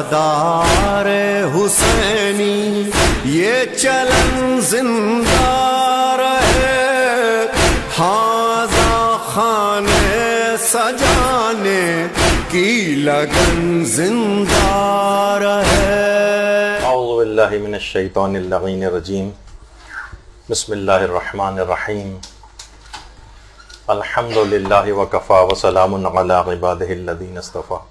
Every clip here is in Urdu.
سردار حسینی یہ چلن زندہ رہے، ہاذا خانے سجانے کی لگن زندہ رہے۔ اعوذ باللہ من الشیطان اللعین الرجیم، بسم اللہ الرحمن الرحیم، الحمد للہ وکفا وسلام علی عبادہ الذین اصطفیٰ۔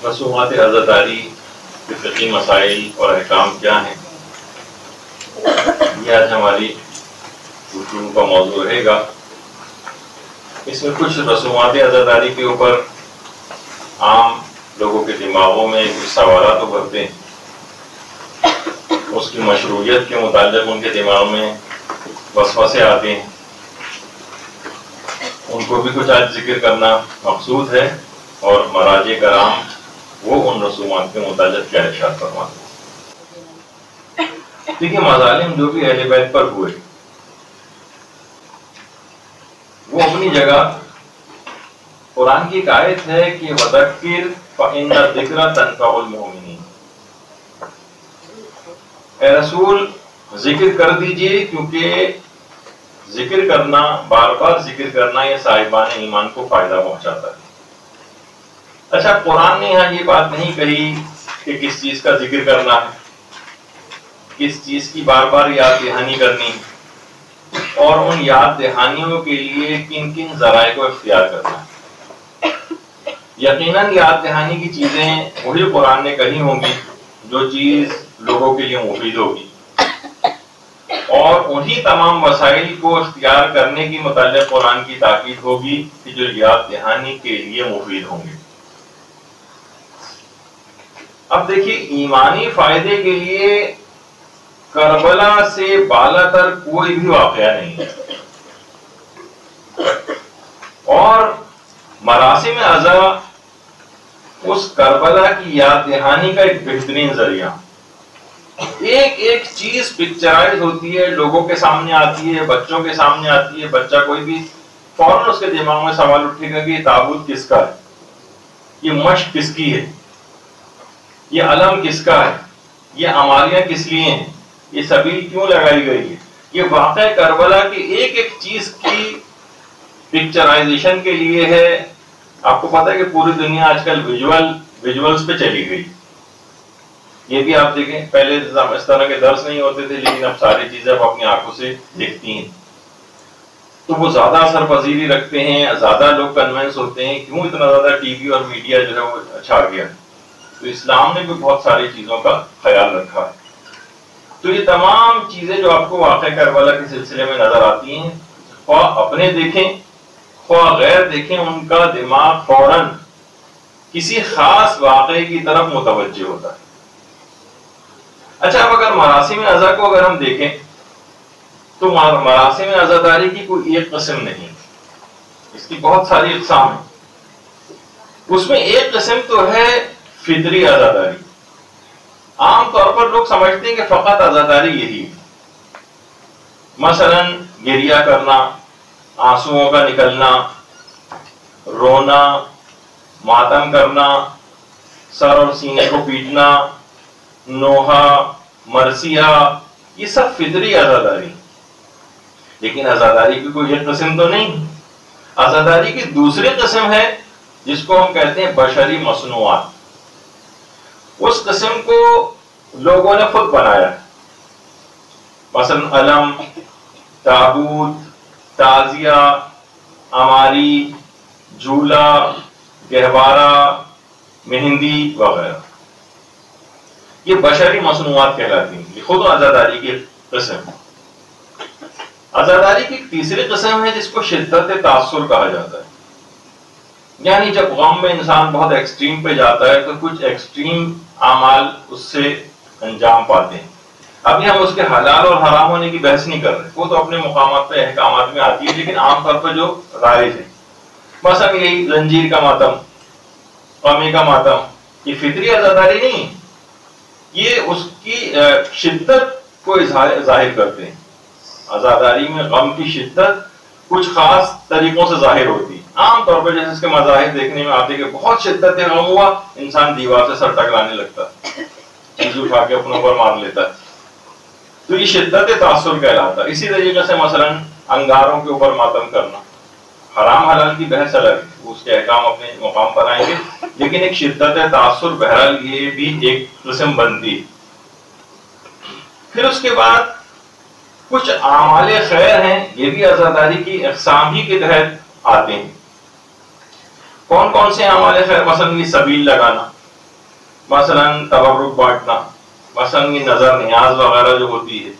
رسومات عزاداری کے فقہی مسائل اور احکام کیا ہیں، یہ آج ہماری گفتگو کا موضوع رہے گا۔ اس میں کچھ رسومات عزاداری کے اوپر عام لوگوں کے دماغوں میں کچھ سوالات ابھرتے ہیں، اس کی مشروعیت کے متعلق ان کے دماغ میں وسوسے آتے ہیں، ان کو بھی کچھ آج ذکر کرنا مقصود ہے، اور مراجع کرام وہ ان رسومات کے متعلق کیا ارشاد فرماتے ہیں۔ دیکھیے، مظالم جو بھی اہل بیت پر ہوئے وہ اپنی جگہ، قرآن کی ایک آیت ہے کہ وَذَكِّرْ فَإِنَّ الذِّكْرَ تَنفَعُ الْمُؤْمِنِينَ، اے رسول ذکر کر دیجئے، کیونکہ ذکر کرنا، بار بار ذکر کرنا، یہ صاحبان ایمان کو فائدہ پہنچاتا ہے۔ اچھا، قرآن نے یہاں یہ بات نہیں کہی کہ کس چیز کا ذکر کرنا ہے، کس چیز کی بار بار یاد دہانی کرنی، اور ان یاد دہانیوں کے لیے کن کن ذرائع کو اختیار کرنا ہے۔ یقیناً یاد دہانی کی چیزیں وہی قرآن نے کہی ہوں گی جو چیز لوگوں کے لیے مفید ہوگی، اور انہی تمام وسائل کو اختیار کرنے کی متعلق قرآن کی تاکید ہوگی کہ جو یاد دہانی کے لیے مفید ہوں گے۔ اب دیکھیے، ایمانی فائدے کے لیے کربلا سے بالا تر کوئی بھی واقعہ نہیں ہے، اور مراسم عزا اس کربلا کی یاد دہانی کا ایک بہترین ذریعہ۔ ایک ایک چیز پکچرائز ہوتی ہے، لوگوں کے سامنے آتی ہے، بچوں کے سامنے آتی ہے، بچہ کوئی بھی فوراً اس کے دماغ میں سوال اٹھے گا کہ یہ تابوت کس کا ہے، یہ مشق کس کی ہے، یہ علم کس کا ہے، یہ عماریاں کس لیے ہیں، یہ سبیل کیوں لگائی گئی ہے۔ یہ واقعہ کربلا کی ایک ایک چیز کی پکچرائزیشن کے لیے ہے۔ آپ کو پتا ہے کہ پوری دنیا آج کل ویژولز پہ چلی گئی۔ یہ بھی آپ دیکھیں، پہلے اس طرح کے درس نہیں ہوتے تھے، لیکن اب ساری چیزیں آپ اپنی آنکھوں سے دیکھتی ہیں، تو وہ زیادہ اثر پذیری رکھتے ہیں، زیادہ لوگ کنونس ہوتے ہیں۔ کیوں اتنا زیادہ ٹی وی اور میڈیا جو ہے وہ چھا گیا؟ تو اسلام نے بھی بہت ساری چیزوں کا خیال رکھا ہے۔ تو یہ تمام چیزیں جو آپ کو واقعہ کربلا کے سلسلے میں نظر آتی ہیں، خواہ اپنے دیکھیں خواہ غیر دیکھیں، ان کا دماغ فوراً کسی خاص واقعے کی طرف متوجہ ہوتا ہے۔ اچھا، اب اگر مراسم عزا کو اگر ہم دیکھیں تو مراسم عزاداری کی کوئی ایک قسم نہیں، اس کی بہت ساری اقسام ہیں۔ اس میں ایک قسم تو ہے فطری عزاداری۔ عام طور پر لوگ سمجھتے ہیں کہ فقط عزاداری یہی ہے، مثلا گریہ کرنا، آنسوؤں کا نکلنا، رونا، ماتم کرنا، سر اور سینے کو پیٹنا، نوحہ، مرثیہ، یہ سب فطری عزاداری۔ لیکن عزاداری کی کوئی ایک قسم تو نہیں۔ عزاداری کی دوسری قسم ہے جس کو ہم کہتے ہیں بشری مصنوعات۔ اس قسم کو لوگوں نے خود بنایا، مثلا علم، تابوت، تعزیہ، عماری، جھولا، گہوارہ، مہندی وغیرہ، یہ بشری مصنوعات کہلاتی ہیں، یہ خود عزاداری کی قسم ہے۔ عزاداری کی تیسری قسم ہے جس کو شدت تاثر کہا جاتا ہے، یعنی جب غم میں انسان بہت ایکسٹریم پہ جاتا ہے تو کچھ ایکسٹریم اعمال اس سے انجام پاتے ہیں۔ ابھی ہم اس کے حلال اور حرام ہونے کی بحث نہیں کر رہے، وہ تو اپنے مقامات پہ احکامات میں آتی ہے، لیکن عام طور پر جو رائج ہے، مثلا یہی زنجیر کا ماتم، قومی کا ماتم، یہ فطری عزاداری نہیں، یہ اس کی شدت کو ظاہر کرتے ہیں. عزاداری میں غم کی شدت کچھ خاص طریقوں سے ظاہر ہوتی ہے. عام طور پر جیسے اس کے مظاہر دیکھنے میں آتے کہ بہت شدت غم ہوا, انسان دیوار سے سر ٹکرانے لگتا ہے, چیز اٹھا کے اپنے اوپر مار لیتا ہے, تو یہ شدت تاثر کہلاتا ہے. اسی طریقے سے مثلا انگاروں کے اوپر ماتم کرنا, حرام حلال کی بحث الگ ہے, اس کے احکام اپنے مقام پر آئیں گے, لیکن ایک شدت تاثر بہرحال یہ بھی ایک قسم بنتی. پھر اس کے بعد کچھ اعمال خیر ہیں, یہ بھی عزاداری کی اقسام ہی کے تحت آتے ہیں. کون کون سے اعمال خیر؟ مثلا یہ سبیل لگانا, مثلا تبرک بانٹنا, مثلا یہ نظر نیاز وغیرہ جو ہوتی ہے,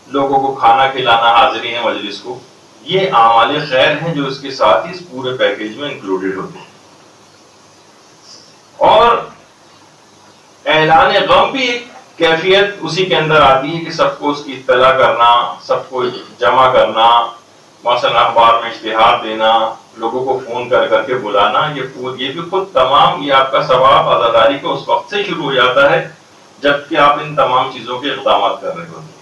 لوگوں کو کھانا کھلانا حاضرین مجلس کو, یہ اعمال خیر ہیں جو اس کے ساتھ ہی اس پورے پیکیج میں انکلوڈڈ ہوتے ہیں. اور اعلان غم بھی ایک کیفیت اسی کے اندر آتی ہے کہ سب کو اس کی اطلاع کرنا, سب کو جمع کرنا, مثلا اخبار میں اشتہار دینا, لوگوں کو فون کر کر کے بلانا, یہ بھی خود تمام یہ آپ کا ثواب عزاداری کو اس وقت سے شروع ہو جاتا ہے جبکہ آپ ان تمام چیزوں کے اقدامات کر رہے ہوتے ہیں.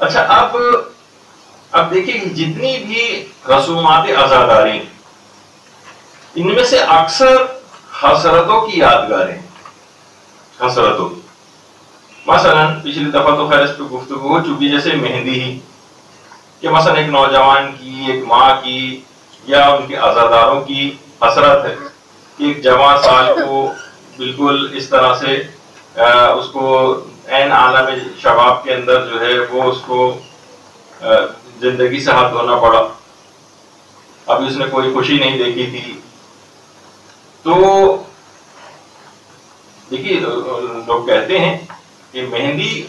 اچھا, اب دیکھیں جتنی بھی رسومات عزاداری ان میں سے اکثر حسرتوں کی یادگاریں, حسرتوں. مثلا پچھلی دفعہ تو خیر اس پہ گفتگو ہو چکی, جیسے مہندی ہی, کہ مثلا ایک نوجوان کی, ایک ماں کی یا ان کے عزاداروں کی حسرت ہے کہ ایک جوان سال کو بالکل اس طرح سے اس کو عین عالم شباب کے اندر جو ہے وہ اس کو زندگی سے ہاتھ دھونا پڑا, ابھی اس نے کوئی خوشی نہیں دیکھی تھی. تو دیکھیے لوگ کہتے ہیں کہ مہندی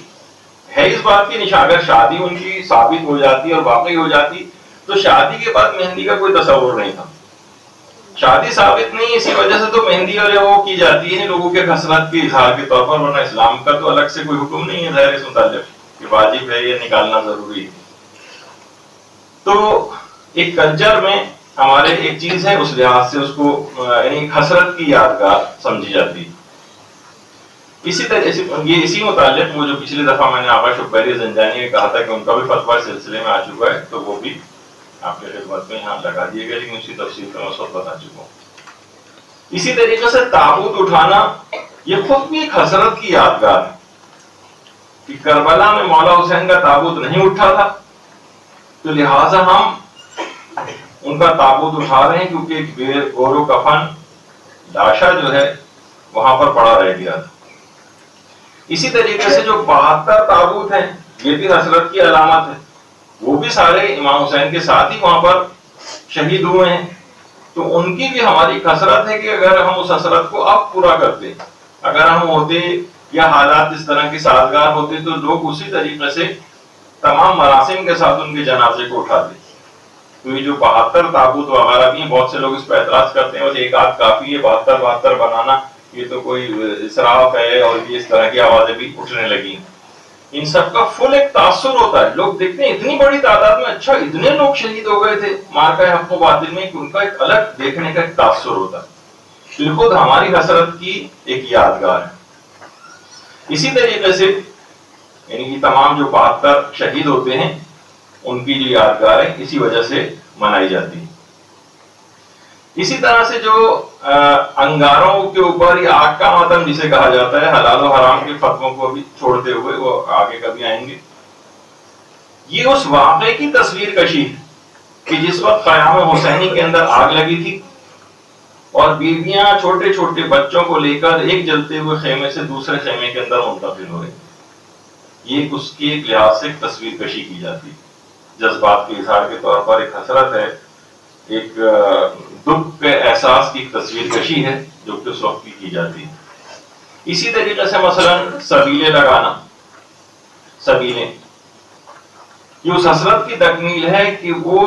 ہے اس بات کی نشان, اگر شادی ان کی ثابت ہو جاتی اور واقعی ہو جاتی تو شادی کے بعد مہندی کا کوئی تصور نہیں تھا. شادی ثابت نہیں, اسی وجہ سے تو مہندی اور وہ کی جاتی ہے لوگوں کے حسرت کے اظہار کے طور پر, ورنہ اسلام کا تو الگ سے کوئی حکم نہیں ہے ظاہر اس متعلق کہ واجب ہے یہ نکالنا ضروری ہے. تو ایک کلچر میں ہمارے ایک چیز ہے, اس لحاظ سے اس کو یعنی حسرت کی یادگار سمجھی جاتی ہے. اسی طرح یہ اسی متعلق وہ جو پچھلی دفعہ میں نے آقا شبیری زنجانی نے کہا تھا کہ ان کا بھی فتویٰ اس سلسلے میں آ چکا ہے, تو وہ بھی آپ کے خدمت میں یہاں لگا دیے گئے, لیکن اسی تفصیل کا میں اس وقت بتا چکا ہوں. اسی طریقے سے تابوت اٹھانا یہ خود بھی ایک حسرت کی یادگار ہے کہ کربلا میں مولا حسین کا تابوت نہیں اٹھا تھا, تو لہٰذا ہم ان کا تابوت اٹھا رہے ہیں کیونکہ ایک گور و کفن لاشا جو ہے وہاں پر پڑا رہ گیا تھا. اسی طریقے سے جو 72 تابوت ہیں یہ بھی حسرت کی علامت ہے, وہ بھی سارے امام حسین کے ساتھ ہی وہاں پر شہید ہوئے ہیں. تو ان کی بھی ہماری حسرت ہے کہ اگر ہم اس حسرت کو اب پورا کرتے, اگر ہم ہوتے یا حالات اس طرح کی سازگار ہوتے تو لوگ اسی طریقے سے تمام مراسم کے ساتھ ان کے جنازے کو اٹھاتے. تو یہ جو 72 تابوت وغیرہ بھی ہیں, بہت سے لوگ اس پہ اعتراض کرتے ہیں, بس ایک آدھ کافی ہے 72 بنانا, یہ تو کوئی اسراف ہے, اور یہ اس طرح کی آوازیں بھی اٹھنے لگی. ان سب کا فل ایک تاثر ہوتا ہے, لوگ دیکھتے ہیں اتنی بڑی تعداد میں, اچھا اتنے لوگ شہید ہو گئے تھے مارکہ حق و باطل میں, کہ ان کا ایک الگ دیکھنے کا ایک تاثر ہوتا ہے. تو خود ہماری حسرت کی ایک یادگار ہے. اسی طریقے سے یعنی کہ تمام جو 72 شہید ہوتے ہیں ان کی جو یادگار ہے اسی وجہ سے منائی جاتی ہے. اسی طرح سے جو انگاروں کے اوپر یا آگ کا ماتم جسے کہا جاتا ہے, حلال و حرام کے فتووں کو بھی چھوڑتے ہوئے, وہ آگے کبھی آئیں گے, یہ اس واقعے کی تصویر کشی ہے کہ جس وقت قیام حسینی کے اندر آگ لگی تھی اور بیویاں چھوٹے چھوٹے بچوں کو لے کر ایک جلتے ہوئے خیمے سے دوسرے خیمے کے اندر منتقل ہو رہے, یہ اس کی ایک لحاظ سے تصویر کشی کی جاتی. جذبات کے اظہار کے طور پر ایک حسرت ہے, ایک دکھ کے احساس کی تصویر کشی ہے جو کہ اس وقت کی جاتی ہے. اسی طریقے سے مثلا سبیلیں لگانا, سبیلیں یہ اس حسرت کی تکمیل ہے کہ وہ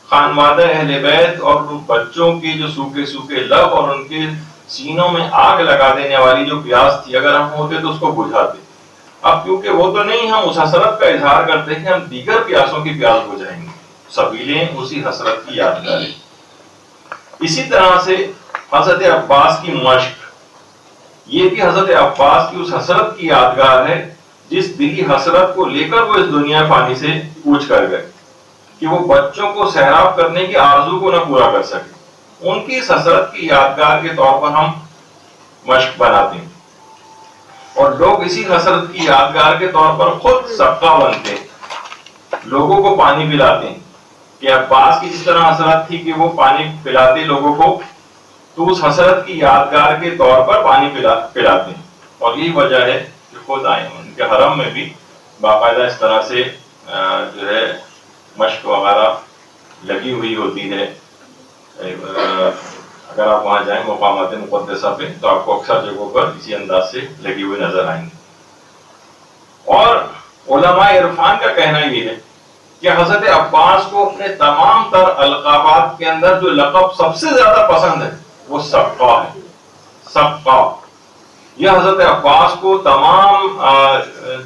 خانوادہ اہل بیت اور بچوں کے جو سوکھے سوکھے لب اور ان کے سینوں میں آگ لگا دینے والی جو پیاس تھی, اگر ہم ہوتے تو اس کو بجھاتے. اب کیونکہ وہ تو نہیں, ہم اس حسرت کا اظہار کرتے ہیں کہ ہم دیگر پیاسوں کی پیاس بجھائیں گے. سبیلیں اسی حسرت کی یادگار ہے. اسی طرح سے حضرت عباس کی مشق, یہ بھی حضرت عباس کی اس حسرت کی یادگار ہے جس دلی حسرت کو لے کر وہ اس دنیا فانی سے کوچ کر گئے کہ وہ بچوں کو سیراب کرنے کی آرزو کو نہ پورا کر سکے، ان کی اس حسرت کی یادگار کے طور پر ہم مشق بناتے ہیں، اور لوگ اسی حسرت کی یادگار کے طور پر خود سقا بنتے ہیں، لوگوں کو پانی پلاتے ہیں، کہ عباس کی جس طرح حسرت تھی کہ وہ پانی پلاتے لوگوں کو، تو اس حسرت کی یادگار کے طور پر پانی پلاتے ہیں، اور یہی وجہ ہے کہ خود آئے ان کے حرم میں بھی باقاعدہ اس طرح سے جو ہے مشق وغیرہ لگی ہوئی ہوتی ہے۔ اگر آپ وہاں جائیں مقامات مقدسہ پہ تو آپ کو اکثر جگہوں پر اسی انداز سے لگی ہوئی نظر آئیں گے۔ اور علماء عرفان کا کہنا یہ ہے کہ حضرت عباس کو اپنے تمام تر القابات کے اندر جو لقب سب سے زیادہ پسند ہے وہ سقا ہے، سقا۔ یہ حضرت عباس کو تمام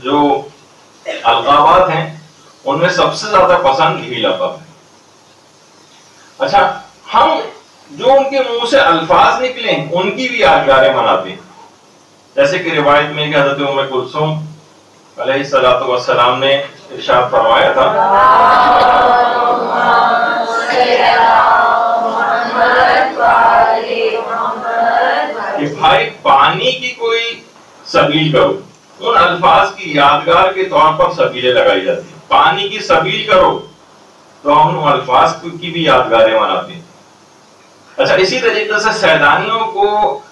جو القابات ہیں ان میں سب سے زیادہ پسند یہی لقب ہے۔ اچھا، ہم جو ان کے منہ سے الفاظ نکلے ہیں ان کی بھی یادگاریں مناتے ہیں، جیسے کہ روایت میں کہ حضرت ام کلثوم علیہ الصلوۃ والسلام نے ارشاد فرمایا تھا کہ بھائی پانی کی کوئی سبیل کرو، ان الفاظ کی یادگار کے طور پر سبیلیں لگائی جاتی ہیں، پانی کی سبیل کرو تو ہم ان الفاظ کی بھی یادگاریں مناتے ہیں۔ اچھا، اسی طریقے سے سیدانیوں کو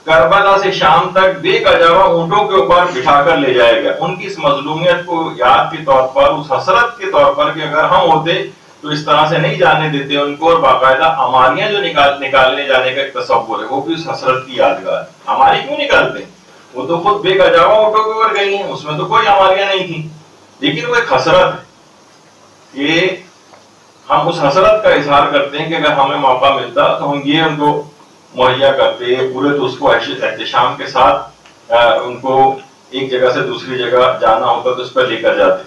کربلا سے شام تک بے گجاوا اونٹوں کے اوپر بٹھا کر لے جائے گا، ان کی اس مظلومیت کو یاد کے طور پر، اس حسرت کے طور پر کہ اگر ہم ہوتے تو اس طرح سے نہیں جانے دیتے ان کو، اور باقاعدہ ہماریاں جو نکالنے جانے کا ایک تصور ہے وہ بھی اس حسرت کی یادگار ہے۔ ہماری کیوں نکالتے؟ وہ تو خود بے گجاوا اونٹوں کے اوپر گئی ہیں، اس میں تو کوئی ہماریاں نہیں تھی، لیکن وہ ایک حسرت ہے کہ ہم اس حسرت کا اظہار کرتے ہیں کہ اگر ہمیں موقع ملتا تو ہم یہ ان کو مہیا کرتے، پورے تو اس کو احتشام کے ساتھ ان کو ایک جگہ سے دوسری جگہ جانا ہوتا تو اس پر لے کر جاتے۔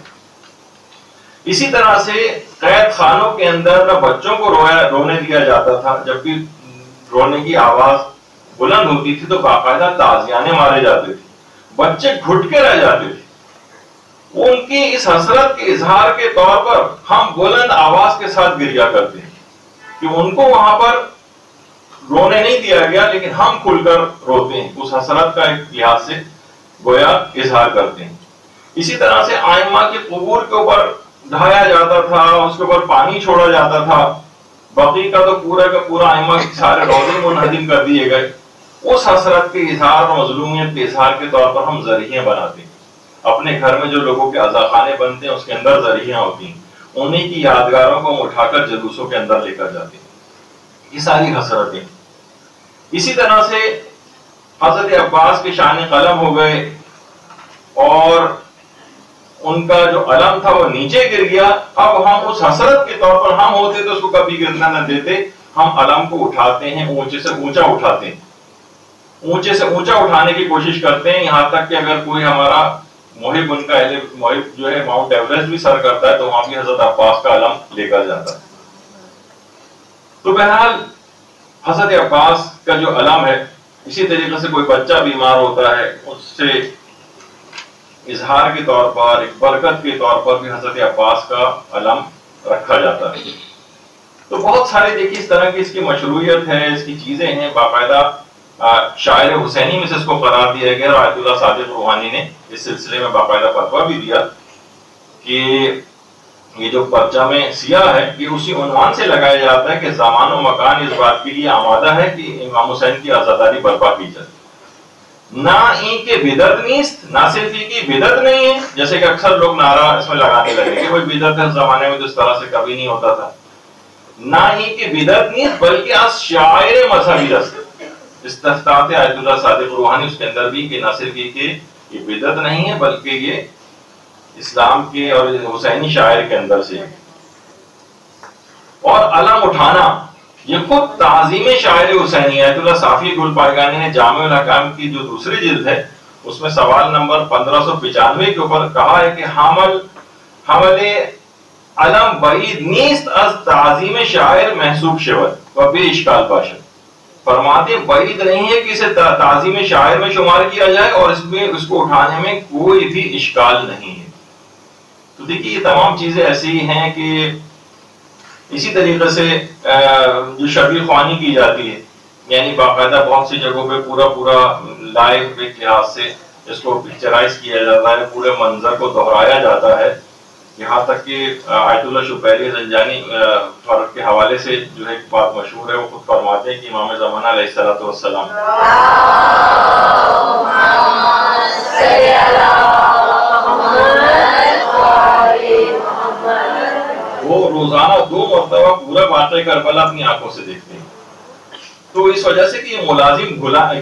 اسی طرح سے قید خانوں کے اندر نہ بچوں کو رونے دیا جاتا تھا، جب بھی رونے کی آواز بلند ہوتی تھی تو باقاعدہ تازیانے مارے جاتے تھے، بچے گھٹ کے رہ جاتے تھے۔ ان کی اس حسرت کے اظہار کے طور پر ہم بلند آواز کے ساتھ گریا کرتے ہیں کہ ان کو وہاں پر رونے نہیں دیا گیا، لیکن ہم کھل کر روتے ہیں، اس حسرت کا ایک لحاظ سے گویا اظہار کرتے ہیں۔ اسی طرح سے ائمہ کے قبور کے اوپر ڈھایا جاتا تھا، اس کے اوپر پانی چھوڑا جاتا تھا، بقی کا تو پورا کا پورا ائمہ کے سارے روضے منہدم کر دیے گئے۔ اس حسرت کے اظہار اور مظلومیت کے اظہار کے طور پر ہم ذریعے بناتے ہیں، اپنے گھر میں جو لوگوں کے عزاخانے بنتے ہیں اس کے اندر ذریعہ ہوتی ہیں، انہی کی یادگاروں کو ہم اٹھا کر جلوسوں کے اندر لے کر جاتے ہیں۔ یہ ساری حسرتیں۔ اسی طرح سے حضرت عباس کے شان قلم ہو گئے، اور ان کا جو علم تھا وہ نیچے گر گیا۔ اب ہم اس حسرت کے طور پر ہم ہوتے تو اس کو کبھی گرنا نہ دیتے، ہم علم کو اٹھاتے ہیں، اونچے سے اونچا اٹھاتے ہیں، اونچے سے اونچا اٹھانے کی کوشش کرتے ہیں، یہاں تک کہ اگر کوئی ہمارا محب، ان کا محب جو ہے ماؤنٹ ایوریسٹ بھی سر کرتا ہے تو وہاں بھی حضرت عباس کا علم لے کر جاتا ہے۔ تو بہرحال حضرت عباس کا جو علم ہے، اسی طریقے سے کوئی بچہ بیمار ہوتا ہے اس سے اظہار کے طور پر، ایک برکت کے طور پر بھی حضرت عباس کا علم رکھا جاتا ہے۔ تو بہت سارے دیکھیے اس طرح کی اس کی مشروعیت ہے، اس کی چیزیں ہیں، باقاعدہ شاعر حسینی میں سے اس کو قرار دیا گیا، اور آیت اللہ صادق روحانی نے اس سلسلے میں باقاعدہ فتویٰ بھی دیا کہ یہ جو پرچم سیاہ ہے یہ اسی عنوان سے لگایا جاتا ہے کہ زمان و مکان اس بات کے لیے آمادہ ہے کہ امام حسین کی آزاداری برپا کی جائے، نہ ای کے بدعت نیست، نہ صرف ای کی بدعت نہیں ہے، جیسے کہ اکثر لوگ نعرہ اس میں لگانے لگے کہ کوئی بدعت ہے، اس زمانے میں تو اس طرح سے کبھی نہیں ہوتا تھا، نہ ای کی بدعت نیست بلکہ از شاعر مذہبی است، استفتاحات آیت اللہ صادق روحانی اس کے اندر بھی کہ نہ صرف یہ بدعت نہیں ہے بلکہ یہ اسلام کے اور حسینی شاعر کے اندر سے۔ اور علم اٹھانا یہ خود تعظیم شاعر حسینی ہے۔ آیت اللہ صافی گل پائیگانی نے جامع الاحکام کی جو دوسری جلد ہے اس میں سوال نمبر 1595 کے اوپر کہا ہے کہ حمل علم بعید نیست از تعظیم شاعر محسوب شود و بے اشکال باشد، فرماتے بعید نہیں ہے کہ اسے تعظیم شاعر میں شمار کیا جائے اور اس کو اٹھانے میں کوئی بھی اشکال نہیں ہے۔ تو دیکھیے یہ تمام چیزیں ایسی ہیں کہ اسی طریقے سے جو شبیہ خوانی کی جاتی ہے، یعنی باقاعدہ بہت سی جگہوں پہ پورا لائیو ایک لحاظ سے اس کو پکچرائز کیا جاتا ہے، پورے منظر کو دہرایا جاتا ہے، یہاں تک کہ آیت اللہ شبیلی زنجانی فرق کے حوالے سے جو ہے ایک بات مشہور ہے، وہ خود فرماتے ہیں کہ امام زمانہ علیہ الصلوۃ والسلام وہ روزانہ 2 مرتبہ پورا واقعہ کربلا اپنی آنکھوں سے دیکھتے ہیں۔ تو اس وجہ سے کہ یہ ملازم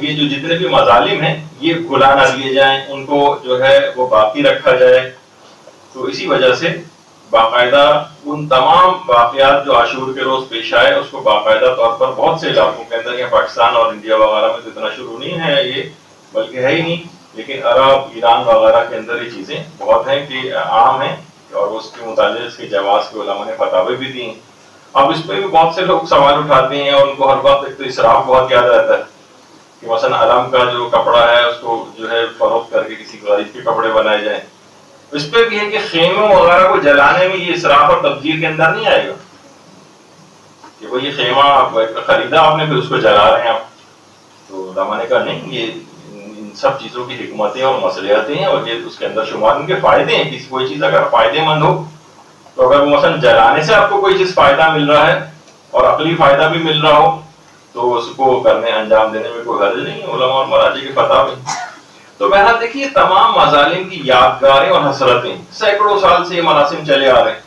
یہ جو جتنے بھی مظالم ہیں یہ بھلا نہ دیے جائیں، ان کو جو ہے وہ باقی رکھا جائے۔ تو اسی وجہ سے باقاعدہ ان تمام واقعات جو عاشور کے روز پیش آئے اس کو باقاعدہ طور پر بہت سے علاقوں کے اندر، یا پاکستان اور انڈیا وغیرہ میں تو اتنا شروع نہیں ہے یہ، بلکہ ہے ہی نہیں، لیکن عرب، ایران وغیرہ کے اندر یہ چیزیں بہت ہیں کہ عام ہیں، اور اس کے متعلق اس کے جواز کے علماء نے فتاوی بھی دی ہیں۔ اب اس پہ بھی بہت سے لوگ سوال اٹھاتے ہیں اور ان کو ہر وقت ایک تو اسراف بہت یاد رہتا ہے کہ مثلا علم کا جو کپڑا ہے اس کو جو ہے فروخت کر کے کسی غریب کے کپڑے بنائے جائیں۔ اس پہ بھی ہے کہ خیموں وغیرہ کو جلانے میں یہ اسراف اور تبذیر کے اندر نہیں آئے گا کہ وہ یہ خیمہ خریدا آپ نے پھر اس کو جلا رہے ہیں آپ۔ تو علماء نے کہا نہیں، یہ ان سب چیزوں کی حکمتیں اور مصلحتیں ہیں، اور یہ اس کے اندر شمار ان کے فائدے ہیں۔ کسی کوئی چیز اگر فائدے مند ہو تو اگر وہ مثلا جلانے سے آپ کو کوئی چیز فائدہ مل رہا ہے اور عقلی فائدہ بھی مل رہا ہو تو اس کو کرنے انجام دینے میں کوئی حرج نہیں، علماء اور مراجع کے فتاوی۔ تو بہرحال دیکھیے تمام مظالم کی یادگاریں اور حسرتیں سینکڑوں سال سے یہ مراسم چلے آ رہے ہیں۔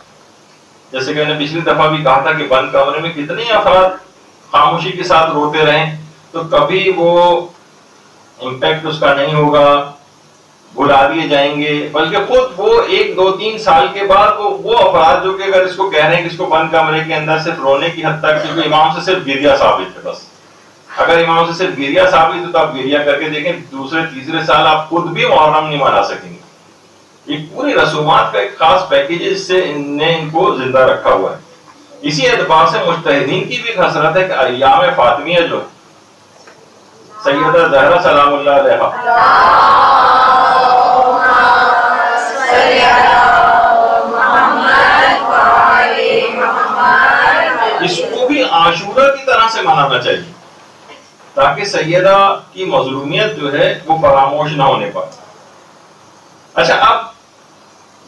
جیسے کہ میں نے پچھلی دفعہ بھی کہا تھا کہ بند کمرے میں کتنے افراد خاموشی کے ساتھ روتے رہیں تو کبھی وہ امپیکٹ اس کا نہیں ہوگا، بھلا دیے جائیں گے، بلکہ خود وہ 1 2 3 سال کے بعد وہ افراد جو کہ اگر اس کو کہہ رہے ہیں کہ اس کو بند کمرے کے اندر صرف رونے کی حد تک، کیونکہ امام سے صرف گریہ ثابت ہے، بس اگر امام سے صرف گریہ ثابت ہے تو آپ گریہ کر کے دیکھیں، دوسرے تیسرے سال آپ خود بھی محرم نہیں منا سکیں گے۔ یہ پوری رسومات کا ایک خاص پیکیج ہے جس سے ان کو زندہ رکھا ہوا ہے۔ اسی اعتبار سے مجتہدین کی بھی ایک حسرت ہے کہ ایام فاطمیہ جو سیدہ زہرا سلام اللہ علیہا اس کو بھی عاشورہ کی طرح سے منانا چاہیے تاکہ سیدہ کی مظلومیت جو ہے وہ فراموش نہ ہونے پائے۔ اچھا، اب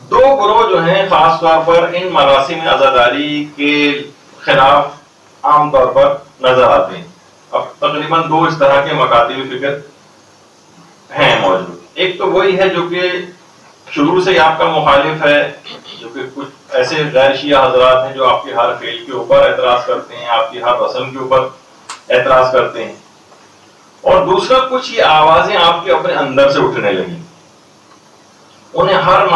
2 گروہ جو ہیں خاص طور پر ان مراسم عزاداری کے خلاف عام طور پر نظر آتے ہیں۔ اب تقریباً 2 اس طرح کے مکاتب فکر ہیں موجود۔ ایک تو وہی ہے جو کہ شروع سے آپ کا مخالف ہے، جو کہ کچھ ایسے غیر شیعہ حضرات ہیں جو آپ کے ہر فعل کے اوپر اعتراض کرتے ہیں، آپ کی ہر رسم کے اوپر اعتراض کرتے ہیں، اور دوسرا کچھ یہ آوازیں آپ کے اپنے اندر سے اٹھنے لگی، انہیں ہر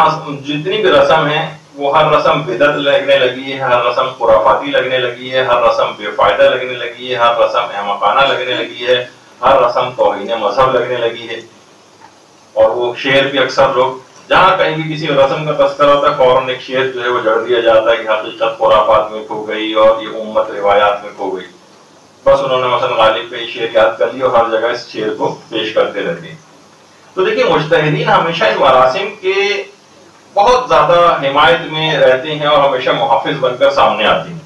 جتنی بھی رسم ہے وہ ہر رسم بدعت لگنے لگی ہے، ہر رسم خرافاتی لگنے لگی ہے، ہر رسم بے فائدہ لگنے لگی ہے، ہر رسم احمقانہ لگنے لگی ہے، ہر رسم توہین مذہب لگنے لگی ہے۔ اور وہ شعر بھی اکثر لوگ جہاں کہیں بھی کسی رسم کا تذکرہ ہوتا ہے فوراً ایک شعر جو ہے وہ جڑ دیا جاتا ہے کہ حقیقت خرافات میں کھو گئی اور یہ امت روایات میں کھو گئی۔ بس انہوں نے مثلا غالب کا یہ شعر یاد کر لیا اور ہر جگہ اس شعر کو پیش کرتے رہتے ہیں۔ تو دیکھیں مجتہدین ہمیشہ ان مراسم کے بہت زیادہ حمایت میں رہتے ہیں اور ہمیشہ محافظ بن کر سامنے آتے ہیں۔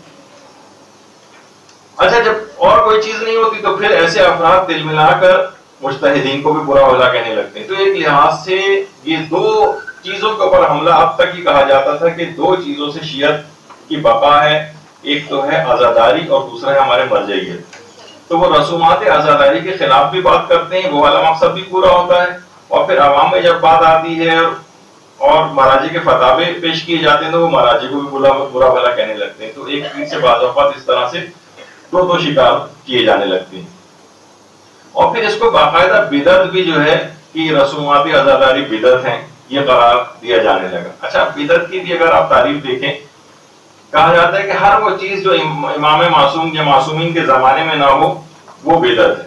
اچھا، جب اور کوئی چیز نہیں ہوتی تو پھر ایسے افراد دل ملا کر مجتہدین کو بھی برا بھلا کہنے لگتے ہیں۔ تو ایک لحاظ سے یہ 2 چیزوں کے اوپر حملہ اب تک ہی کہا جاتا تھا کہ 2 چیزوں سے شیعت کی بقا ہے، ایک تو ہے عزاداری اور دوسرا ہے ہمارے مرجعیت۔ تو وہ رسومات عزاداری کے خلاف بھی بات کرتے ہیں، وہ والا مقصد بھی پورا ہوتا ہے، اور پھر عوام میں جب بات آتی ہے اور مراجع کے فتاوے پیش کیے جاتے ہیں تو وہ مراجع کو بھی برا بھلا کہنے لگتے ہیں۔ تو ایک چیز سے بعض اوقات اس طرح سے 2 شکار کیے جانے لگتے ہیں، اور پھر اس کو باقاعدہ بدعت بھی جو ہے کہ رسومات عزاداری بدعت ہیں یہ قرار دیا جانے لگا۔ اچھا، بدعت کی بھی اگر آپ تعریف دیکھیں، کہا جاتا ہے کہ ہر وہ چیز جو امام معصوم یا معصومین کے زمانے میں نہ ہو وہ بدعت ہے،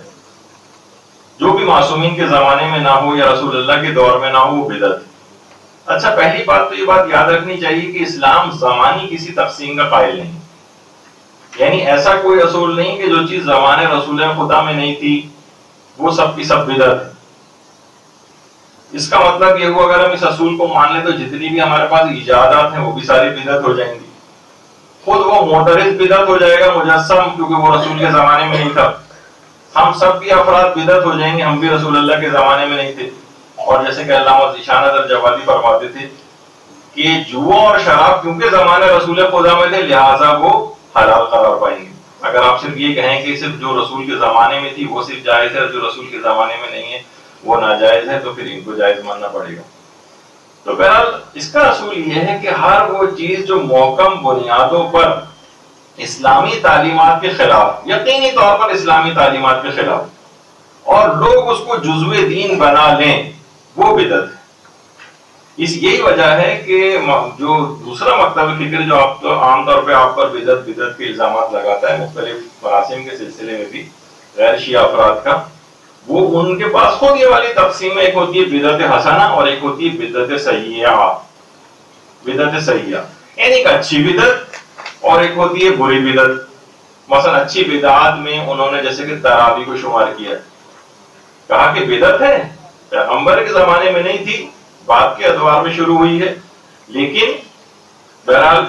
جو بھی معصومین کے زمانے میں نہ ہو یا رسول اللہ کے دور میں نہ ہو وہ بدعت ہے۔ اچھا، پہلی بات تو یہ بات یاد رکھنی چاہیے کہ اسلام زمانی کسی تقسیم کا قائل نہیں، یعنی ایسا کوئی اصول نہیں کہ جو چیز زمانے رسول خدا میں نہیں تھی وہ سب کی سب بدعت ہے. اس کا مطلب یہ ہوا اگر ہم اس اصول کو مان لیں تو جتنی بھی ہمارے پاس ایجادات ہیں وہ بھی ساری بدعت ہو جائیں گی. خود وہ معترض بدعت ہو جائے گا مجسم کیونکہ وہ رسول کے زمانے میں نہیں تھا. ہم سب بھی افراد بدعت ہو جائیں گے, ہم بھی رسول اللہ کے زمانے میں نہیں تھے. اور جیسے کہ علامہ ذیشان اظہر جوادی فرماتے تھے کہ جوا اور شراب کیونکہ زمانے رسول خدا میں تھے لہٰذا وہ حلال قرار پائیں گے. اگر آپ صرف یہ کہیں کہ صرف جو رسول کے زمانے میں تھی وہ صرف جائز ہے, جو رسول کے زمانے میں نہیں ہے وہ ناجائز ہے, تو پھر ان کو جائز ماننا پڑے گا. تو بہرحال اس کا اصول یہ ہے کہ ہر وہ چیز جو محکم بنیادوں پر اسلامی تعلیمات کے خلاف, یقینی طور پر اسلامی تعلیمات کے خلاف, اور لوگ اس کو جزو دین بنا لیں وہ بدعت ہے. اس یہی وجہ ہے کہ جو دوسرا مکتب فکر جو آپ تو عام طور پہ آپ پر بدعت کے الزامات لگاتا ہے مختلف مراسم کے سلسلے میں بھی غیر شیعہ افراد کا, وہ ان کے پاس خود یہ والی تقسیم ہے, ایک ہوتی ہے بدعت حسنہ اور ایک ہوتی ہے بدعت سیئہ. بدعت سیئہ یعنی ایک اچھی بدعت اور ایک ہوتی ہے بری بدعت. مثلا اچھی بدعات میں انہوں نے جیسے کہ تراویح کو شمار کیا, کہا کہ بدعت ہے, پیغمبر کے زمانے میں نہیں تھی, بعد کے ادوار میں شروع ہوئی ہے, لیکن بہرحال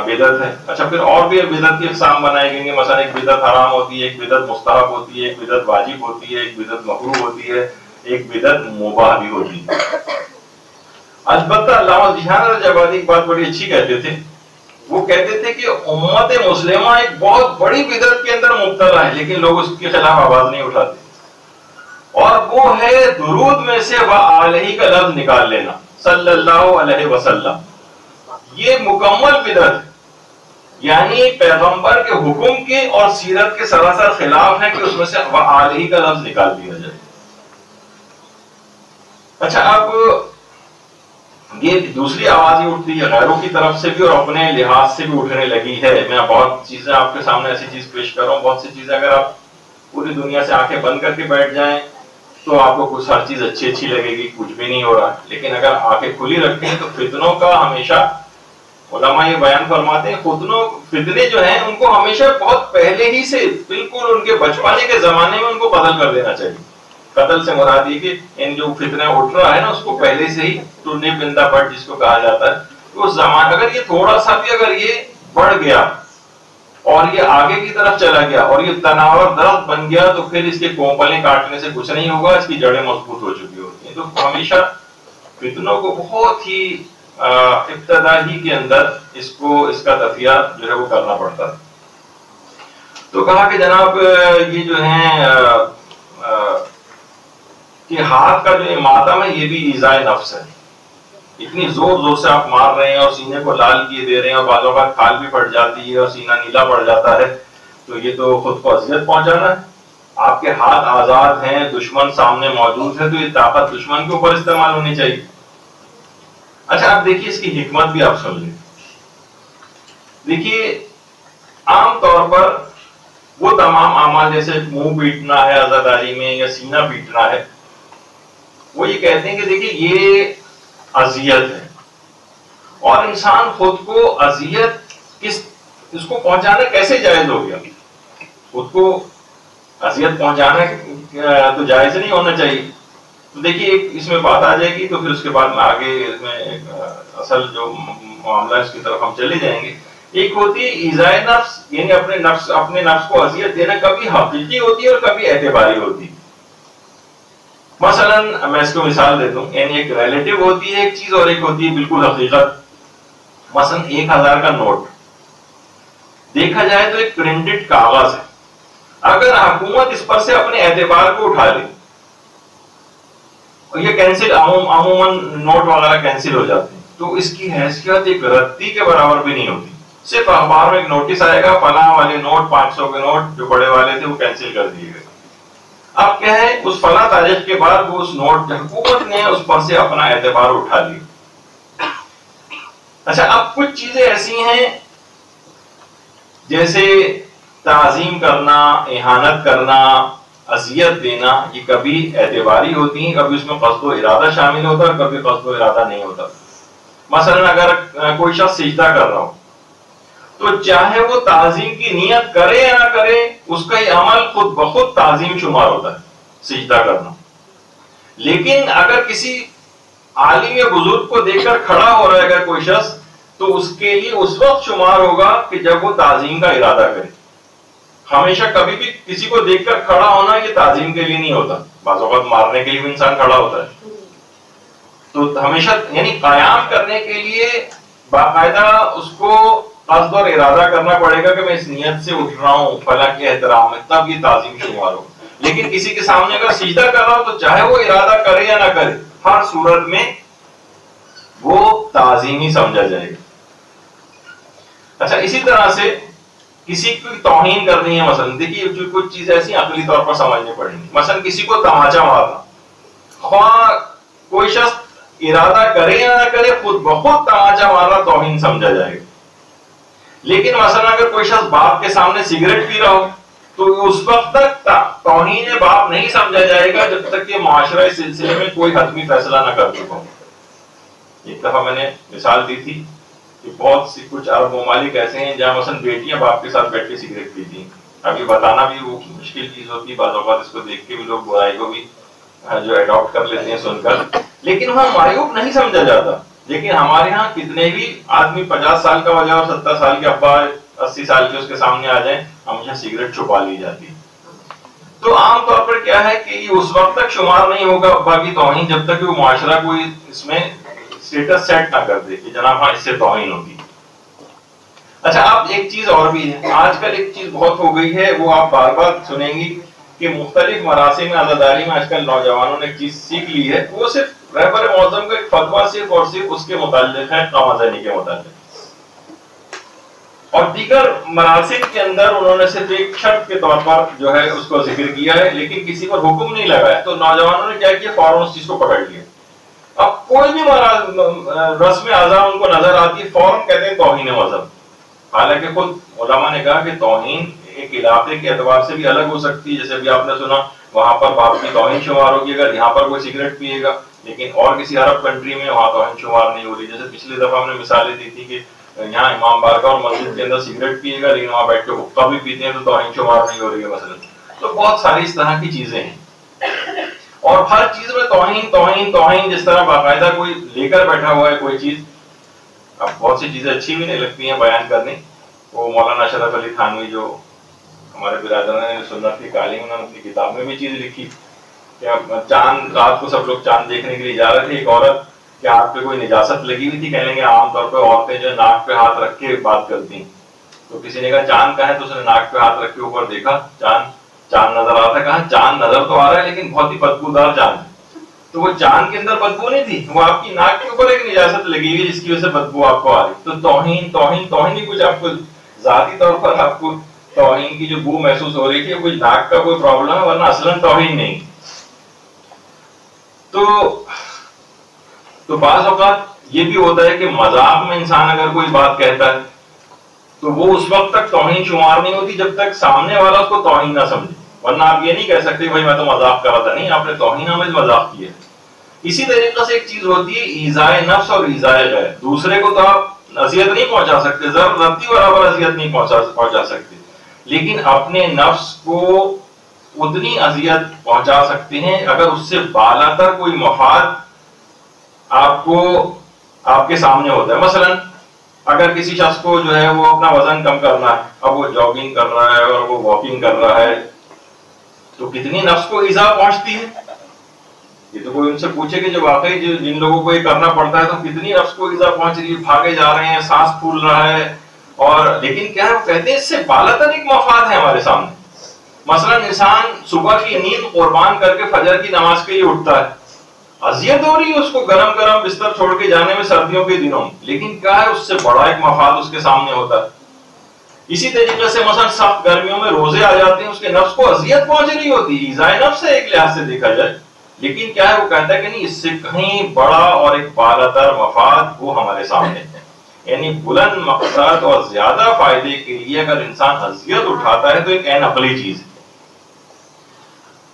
بدعت ہے. اچھا پھر اور بھی بدعت کی اقسام بنائے گئے, مثلا ایک بدعت حرام ہوتی ہے, ایک بدعت مستحب ہوتی ہے, ایک بدعت واجب ہوتی ہے, ایک بدعت مکروہ ہوتی ہے, ایک بدعت مباح بھی ہوتی ہے. البتہ علامہ ذیشان جوادی ایک بات بڑی اچھی کہتے تھے, وہ کہتے تھے کہ امت مسلمہ ایک بہت بڑی بدعت کے اندر مبتلا ہے لیکن لوگ اس کے خلاف آواز نہیں اٹھاتے, اور وہ ہے درود میں سے وآلہ کا لفظ نکال لینا, صلی اللہ علیہ وسلم. یہ مکمل بدعت ہے, یعنی پیغمبر کے حکم کے اور سیرت کے سراسر خلاف ہے کہ اس میں سے وآلہ کا لفظ نکال دیا جائے. اچھا اب یہ دوسری آواز ہی اٹھتی ہے غیروں کی طرف سے بھی اور اپنے لحاظ سے بھی اٹھنے لگی ہے. میں بہت چیزیں آپ کے سامنے ایسی چیز پیش کر رہا ہوں, بہت سی چیزیں اگر آپ پوری دنیا سے آنکھیں بند کر کے بیٹھ جائیں تو آپ کو کچھ ہر چیز اچھی لگے گی, کچھ بھی نہیں ہو رہا. لیکن اگر آنکھیں کھلی رکھیں تو فتنوں کا ہمیشہ علماء یہ بیان فرماتے ہیں, فتنے جو ہیں ان کو ہمیشہ بہت پہلے ہی سے بالکل ان کے بچپنے کے زمانے میں ان کو قتل کر دینا چاہیے. قتل سے مراد یہ کہ ان جو فتنہ اٹھ رہا ہے نا اس کو پہلے سے ہی ٹرنے پندہ پٹ جس کو کہا جاتا ہے, تو اس زمان اگر یہ تھوڑا سا بھی اگر یہ بڑھ گیا اور یہ آگے کی طرف چلا گیا اور یہ تناور درخت بن گیا تو پھر اس کے کومپلیں کاٹنے سے کچھ نہیں ہوگا, اس کی جڑیں مضبوط ہو چکی ہوتی ہیں. تو ہمیشہ فتنوں کو بہت ہی ابتدائی کے اندر اس کا دفیہ جو ہے وہ کرنا پڑتا ہے. تو کہا کہ جناب یہ جو ہے کہ ہاتھ کا جو ماتم ہے یہ بھی ایذائے نفس ہے. اتنی زور سے آپ مار رہے ہیں اور سینے کو لال کیے دے رہے ہیں اور بعضوں کا کھال بھی پڑ جاتی ہے اور سینہ نیلا پڑ جاتا ہے, تو یہ تو خود کو اذیت پہنچانا ہے. آپ کے ہاتھ آزاد ہیں, دشمن سامنے موجود ہے, تو یہ طاقت دشمن کے اوپر استعمال ہونی چاہیے. اچھا آپ دیکھیے اس کی حکمت بھی آپ سمجھیں. دیکھیے عام طور پر وہ تمام اعمال جیسے منہ پیٹنا ہے عزاداری میں یا سینہ پیٹنا ہے, وہ یہ کہتے ہیں کہ دیکھیے یہ اذیت ہے, اور انسان خود کو اذیت اس کو پہنچانا کیسے جائز ہو گیا؟ خود کو اذیت پہنچانا تو جائز نہیں ہونا چاہیے. تو دیکھیے اس میں بات آ جائے گی تو پھر اس کے بعد میں آگے اس میں اصل جو معاملہ اس کی طرف ہم چلے جائیں گے. ایک ہوتی ہے ایذائے نفس, یعنی اپنے نفس کو اذیت دینا, کبھی حقیقی ہوتی ہے اور کبھی اعتباری ہوتی ہے. مثلا میں اس کو مثال دیتا ہوں, یعنی ایک ریلیٹو ہوتی ہے ایک چیز اور ایک ہوتی ہے بالکل حقیقت. مثلا 1000 کا نوٹ دیکھا جائے تو ایک پرنٹڈ کاغذ ہے, اگر حکومت اس پر سے اپنے اعتبار کو اٹھا لے اور یہ کینسل عموماً نوٹ وغیرہ کینسل ہو جاتے ہیں, تو اس کی حیثیت ایک رتی کے برابر بھی نہیں ہوتی. صرف اخبار میں ایک نوٹس آئے گا فلاں والے نوٹ 500 کے نوٹ جو بڑے والے تھے وہ کینسل کر دیے گئے. اب کیا ہے, اس فلاں تاریخ کے بعد وہ اس نوٹ حکومت نے اس پر سے اپنا اعتبار اٹھا لیا. اچھا اب کچھ چیزیں ایسی ہیں جیسے تعظیم کرنا, اہانت کرنا, اذیت دینا, یہ کبھی اعتباری ہوتی ہیں, کبھی اس میں قصد و ارادہ شامل ہوتا ہے اور کبھی قصد و ارادہ نہیں ہوتا. مثلا اگر کوئی شخص سجدہ کر رہا ہو تو چاہے وہ تعظیم کی نیت کرے یا نہ کرے، اس کا یہ عمل خود بخود تعظیم شمار ہوتا ہے، سجدہ کرنا. لیکن اگر کسی عالم یا بزرگ کو دیکھ کر کھڑا ہو رہا ہے اگر کوئی شخص، تو اس کے لیے اس وقت شمار ہوگا کہ جب وہ تعظیم کا ارادہ کرے. ہمیشہ کبھی بھی کسی کو دیکھ کر کھڑا ہونا یہ تعظیم کے لیے نہیں ہوتا. بعض اوقات مارنے کے لیے بھی انسان کھڑا ہوتا ہے. تو ہمیشہ یعنی قیام کرنے کے لیے باقاعدہ اس کو قصد اور ارادہ کرنا پڑے گا کہ میں اس نیت سے اٹھ رہا ہوں فلاں کے احترام میں، تب یہ تعظیم شمار ہو. لیکن کسی کے سامنے اگر سجدہ کر رہا ہو تو چاہے وہ ارادہ کرے یا نہ کرے، ہر صورت میں وہ تعظیم ہی سمجھا جائے گا. اچھا، اسی طرح سے کسی کی توہین کرنی ہے، مثلا دیکھیے کچھ چیز ایسی عقلی طور پر سمجھنی پڑیں گی. مثلا کسی کو تماچا مارنا، خواہ کوئی شخص ارادہ کرے یا نہ کرے، خود بخود تماچا مارنا توہین سمجھا جائے گا. لیکن مثلا اگر کوئی شخص باپ کے سامنے سگریٹ پی رہا ہو تو اس وقت تک توہین باپ نہیں سمجھا جائے گا جب تک کہ معاشرہ اس سلسلے میں کوئی حتمی فیصلہ نہ کر چکا ہو. ایک دفعہ میں نے مثال دی تھی کہ بہت سی کچھ عرب ممالک ایسے ہیں جہاں مثلا بیٹیاں باپ کے ساتھ بیٹھ کے سگریٹ پیتی ہیں. اب یہ بتانا بھی وہ مشکل چیز ہوتی ہے، بعض اوقات اس کو دیکھ کے بھی لوگ برائی کو بھی جو اڈاپٹ کر لیتے ہیں سن کر، لیکن وہاں معیوب نہیں سمجھا جاتا. لیکن ہمارے ہاں کتنے بھی آدمی 50 سال کا ہو جائے اور 70 سال کے ابا 80 سال کے اس کے سامنے آ جائیں، ہمیشہ سگریٹ چھپا لی جاتی ہے. تو عام طور پر کیا ہے کہ یہ اس وقت تک شمار نہیں ہوگا ابا کی توہین جب تک کہ وہ معاشرہ کوئی اس میں اسٹیٹس سیٹ نہ کر دے کہ جناب ہاں اس سے توہین ہوگی. اچھا، اب ایک چیز اور بھی ہے، آج کل ایک چیز بہت ہو گئی ہے، وہ آپ بار بار سنیں گی کہ مختلف مراسم عزاداری میں آج کل نوجوانوں نے ایک چیز سیکھ لی ہے، وہ صرف رہبر معظم کا ایک فتویٰ صرف اور صرف اس کے متعلق ہے، قمازنی کے متعلق. اور دیگر مراسم کے اندر انہوں نے صرف ایک شرط کے طور پر جو ہے اس کو ذکر کیا ہے، لیکن کسی پر حکم نہیں لگایا. تو نوجوانوں نے کیا کیا، فوراً اس چیز کو پکڑ لیا. اب کوئی بھی رسم اعضاء ان کو نظر آتی ہے، فوراً کہتے ہیں توہین مذہب. حالانکہ خود علماء نے کہا کہ توہین ایک علاقے کے اعتبار سے بھی الگ ہو سکتی ہے. جیسے ابھی آپ نے سنا وہاں پر باپ کی توہین شمار ہوگی اگر یہاں پر کوئی سگریٹ پیے گا، لیکن اور کسی عرب کنٹری میں وہاں توہین شمار نہیں ہو رہی. جیسے پچھلی دفعہ ہم نے مثالیں دی تھی کہ یہاں امام بارگاہ اور مسجد کے اندر سگریٹ پیے گا لیکن وہاں بیٹھ کے حقہ بھی پیتے ہیں تو توہین شمار نہیں ہو رہی ہے مثلا. تو بہت ساری اس طرح کی چیزیں ہیں، اور ہر چیز میں توہین توہین توہین، جس طرح باقاعدہ کوئی لے کر بیٹھا ہوا ہے کوئی چیز. اب بہت سی چیزیں اچھی بھی نہیں لگتی ہیں بیان کرنی. وہ مولانا اشرف علی تھانوی جو ہمارے برادران سنت کی تعلیم، انہوں نے اپنی کتاب میں بھی چیز لکھی کہ چاند، رات کو سب لوگ چاند دیکھنے کے لیے جا رہے تھے، ایک عورت کے ہاتھ پہ کوئی نجاست لگی ہوئی تھی. کہنے لگے عام طور پہ عورتیں جو ناک پہ ہاتھ رکھ کے بات کرتی ہیں. تو کسی نے کہا چاند کہاں ہے، تو اس نے ناک پہ ہاتھ رکھ کے اوپر دیکھا، چاند نظر آ رہا تھا. کہا چاند نظر تو آ رہا ہے لیکن بہت ہی بدبودار چاند ہے. تو وہ چاند کے اندر بدبو نہیں تھی، وہ آپ کی ناک کے اوپر ایک نجاست لگی ہوئی جس کی وجہ سے بدبو آپ کو آ رہی. تو توہین توہین توہین ہی کچھ آپ کو ذاتی طور پر آپ کو توہین کی جو بو محسوس ہو رہی تھی کوئی ناک کا کوئی پرابلم ہے، ورنہ اصلاً توہین نہیں. تو بعض اوقات یہ بھی ہوتا ہے کہ مذاق میں انسان اگر کوئی بات کہتا ہے تو وہ اس وقت تک توہین شمار نہیں ہوتی جب تک سامنے والا اس کو توہین نہ سمجھے. ورنہ آپ یہ نہیں کہہ سکتے بھائی میں تو مذاق کر رہا تھا، نہیں، آپ نے توہین آمیز مذاق کیا. اسی طریقے سے ایک چیز ہوتی ہے ایذائے نفس اور ایذائے غیر. دوسرے کو تو آپ اذیت نہیں پہنچا سکتے، ضرورتی برابر اذیت نہیں پہنچا سکتے، لیکن اپنے نفس کو اتنی اذیت پہنچا سکتے ہیں اگر اس سے بالاتر کوئی مفاد آپ کے سامنے ہوتا ہے. مثلا اگر کسی شخص کو جو ہے وہ اپنا وزن کم کرنا ہے، اب وہ جاگنگ کر رہا ہے اور وہ واکنگ کر رہا ہے، تو کتنی نفس کو ایذا پہنچتی ہے. یہ تو کوئی ان سے پوچھے کہ جو واقعی جن لوگوں کو یہ کرنا پڑتا ہے تو کتنی نفس کو ایذا پہنچ رہی ہے، بھاگے جا رہے ہیں، سانس پھول رہا ہے. اور لیکن کیا ہے، وہ کہتے ہیں اس سے بالاتر ایک مفاد ہے ہمارے سامنے. مثلا انسان صبح کی نیند قربان کر کے فجر کی نماز کے لیے اٹھتا ہے، اذیت ہو رہی ہے اس کو گرم گرم بستر چھوڑ کے جانے میں سردیوں کے دنوں میں، لیکن کیا ہے اس سے بڑا ایک مفاد اس کے سامنے ہوتا ہے. اسی طریقے سے مثلا سخت گرمیوں میں روزے آ جاتے ہیں، اس کے نفس کو اذیت پہنچ رہی ہوتی ہے، ایذائے نفس ہے ایک لحاظ سے دیکھا جائے، لیکن کیا ہے وہ کہتا ہے کہ نہیں، اس سے کہیں بڑا اور ایک بالاتر مفاد وہ ہمارے سامنے ہے. یعنی بلند مقصد اور زیادہ فائدے کے لیے اگر انسان اذیت اٹھاتا ہے تو ایک عین عقلی چیز ہے.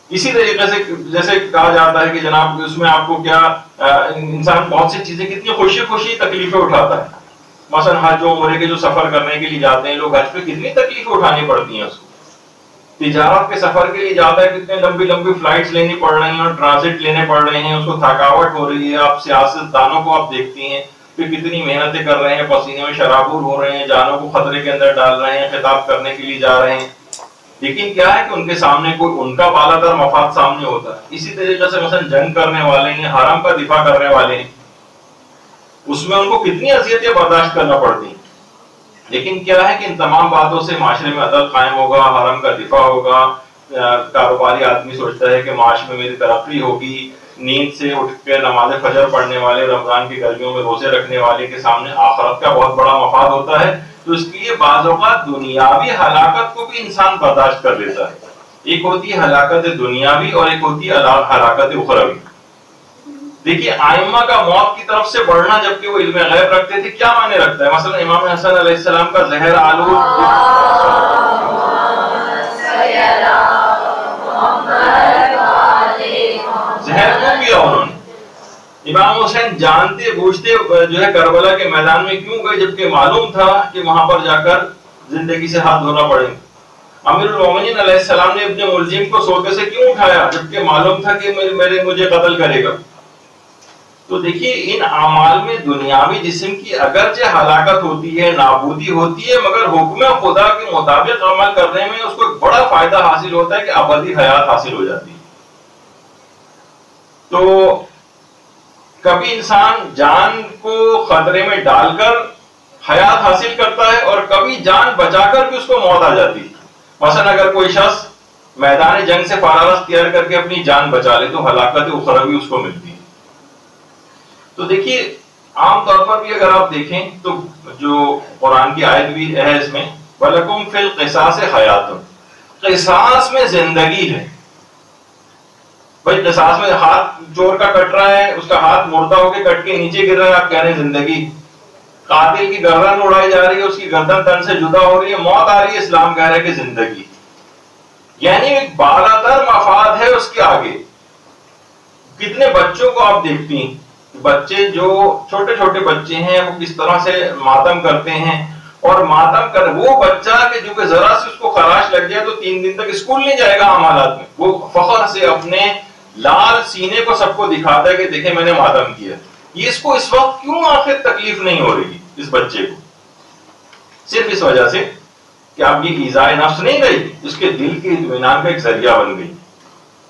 اسی طریقے سے جیسے کہا جاتا ہے کہ جناب اس میں آپ کو کیا، انسان بہت سی چیزیں کتنی خوشی خوشی تکلیفیں اٹھاتا ہے. مثلا حج و عمرے کے جو سفر کرنے کے لیے جاتے ہیں لوگ، حج پہ کتنی تکلیف اٹھانی پڑتی ہیں اس کو، تجارت کے سفر کے لیے جاتا ہے کتنے لمبی لمبی فلائٹس لینی پڑ رہی ہیں اور ٹرانزٹ لینے پڑ رہے ہیں، اس کو تھکاوٹ ہو رہی ہے. آپ سیاست دانوں کو آپ دیکھتی ہیں کہ کتنی محنتیں کر رہے ہیں، پسینے میں شرابور ہو رہے ہیں، جانوں کو خطرے کے اندر ڈال رہے ہیں، خطاب کرنے کے لیے جا رہے ہیں، لیکن کیا ہے کہ ان کے سامنے کوئی ان کا بالا تر مفاد سامنے ہوتا ہے. اسی طریقے سے مثلا جنگ کرنے والے ہیں، حرم کا دفاع کرنے والے ہیں، اس میں ان کو کتنی اذیتیں برداشت کرنا پڑتی ہیں، لیکن کیا ہے کہ ان تمام باتوں سے معاشرے میں عدل قائم ہوگا، حرم کا دفاع ہوگا. کاروباری آدمی سوچتا ہے کہ معاش میں میری ترقی ہوگی. نیند سے اٹھ کے نماز فجر پڑھنے والے، رمضان کی گرمیوں میں روزے رکھنے والے کے سامنے آخرت کا بہت بڑا مفاد ہوتا ہے. تو اس کے لیے بعض اوقات دنیاوی ہلاکت کو بھی انسان برداشت کر لیتا ہے. ایک ہوتی ہے ہلاکت دنیاوی اور ایک ہوتی ہے ہلاکت اخروی. دیکھیے ائمہ کا موت کی طرف سے بڑھنا جبکہ وہ علم غیب رکھتے تھے کیا معنی رکھتا ہے. مثلا امام حسن علیہ السلام کا زہر آلود زہر کیوں کیا انہوں نے؟ امام حسین جانتے بوجھتے جو ہے کربلا کے میدان میں کیوں گئے جبکہ معلوم تھا کہ وہاں پر جا کر زندگی سے ہاتھ دھونا پڑے گا. امیر المومنین علیہ السلام نے ابن ملجم کو سوتے سے کیوں اٹھایا جبکہ معلوم تھا کہ مجھے قتل کرے گا. تو دیکھیے ان اعمال میں دنیاوی جسم کی اگرچہ ہلاکت ہوتی ہے، نابودی ہوتی ہے، مگر حکم خدا کے مطابق عمل کرنے میں اس کو ایک بڑا فائدہ حاصل ہوتا ہے کہ ابدی حیات حاصل ہو جاتی ہے. تو کبھی انسان جان کو خطرے میں ڈال کر حیات حاصل کرتا ہے اور کبھی جان بچا کر بھی اس کو موت آ جاتی ہے. مثلا اگر کوئی شخص میدان جنگ سے فرار اختیار کر کے اپنی جان بچا لے تو ہلاکت اخروی اس کو ملتی ہے. تو دیکھیے عام طور پر بھی اگر آپ دیکھیں تو جو قرآن کی آیت بھی ہے اس میں وَلَكُمْ فِي الْقِصَاصِ حَيَاتٌ، قصاص میں زندگی ہے. بھائی قصاص میں ہاتھ چور کا کٹ رہا ہے، اس کا ہاتھ مردہ ہو کے کٹ کے نیچے گر رہا ہے، آپ کہہ رہے ہیں زندگی. قاتل کی گردن اڑائی جا رہی ہے، اس کی گردن تن سے جدا ہو رہی ہے، موت آ رہی ہے، اسلام کہہ رہا ہے کہ زندگی. یعنی ایک بالاتر مفاد ہے اس کے آگے. کتنے بچوں کو آپ دیکھتی ہیں، بچے جو چھوٹے چھوٹے بچے ہیں وہ کس طرح سے ماتم کرتے ہیں، اور ماتم کر وہ بچہ کہ جو کہ ذرا سے اس کو خراش لگ جائے تو 3 دن تک اسکول نہیں جائے گا. عام حالات میں وہ فخر سے اپنے لال سینے کو سب کو دکھاتا ہے کہ دیکھیں میں نے ماتم کیا. یہ اس کو اس وقت کیوں آخر تکلیف نہیں ہو رہی اس بچے کو؟ صرف اس وجہ سے کہ اب یہ ایذائے نفس نہیں رہی، اس کے دل کے اطمینان کا ایک ذریعہ بن گئی.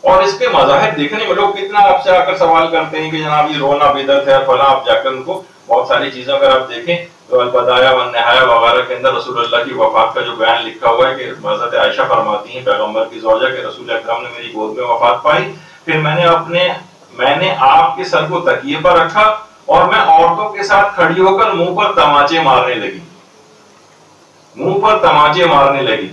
اور اس کے مظاہر دیکھنے میں لوگ کتنا آپ سے آ کر سوال کرتے ہیں کہ جناب یہ رونا بدعت ہے فلاں. آپ جا کر ان کو بہت ساری چیزیں اگر آپ دیکھیں تو البدایہ والنہایہ وغیرہ کے اندر رسول اللہ کی وفات کا جو بیان لکھا ہوا ہے کہ حضرت عائشہ فرماتی ہیں پیغمبر کی زوجہ کہ رسول اکرم نے میری گود میں وفات پائی، پھر میں نے آپ کے سر کو تکیے پر رکھا اور میں عورتوں کے ساتھ کھڑی ہو کر منہ پر تماچے مارنے لگی.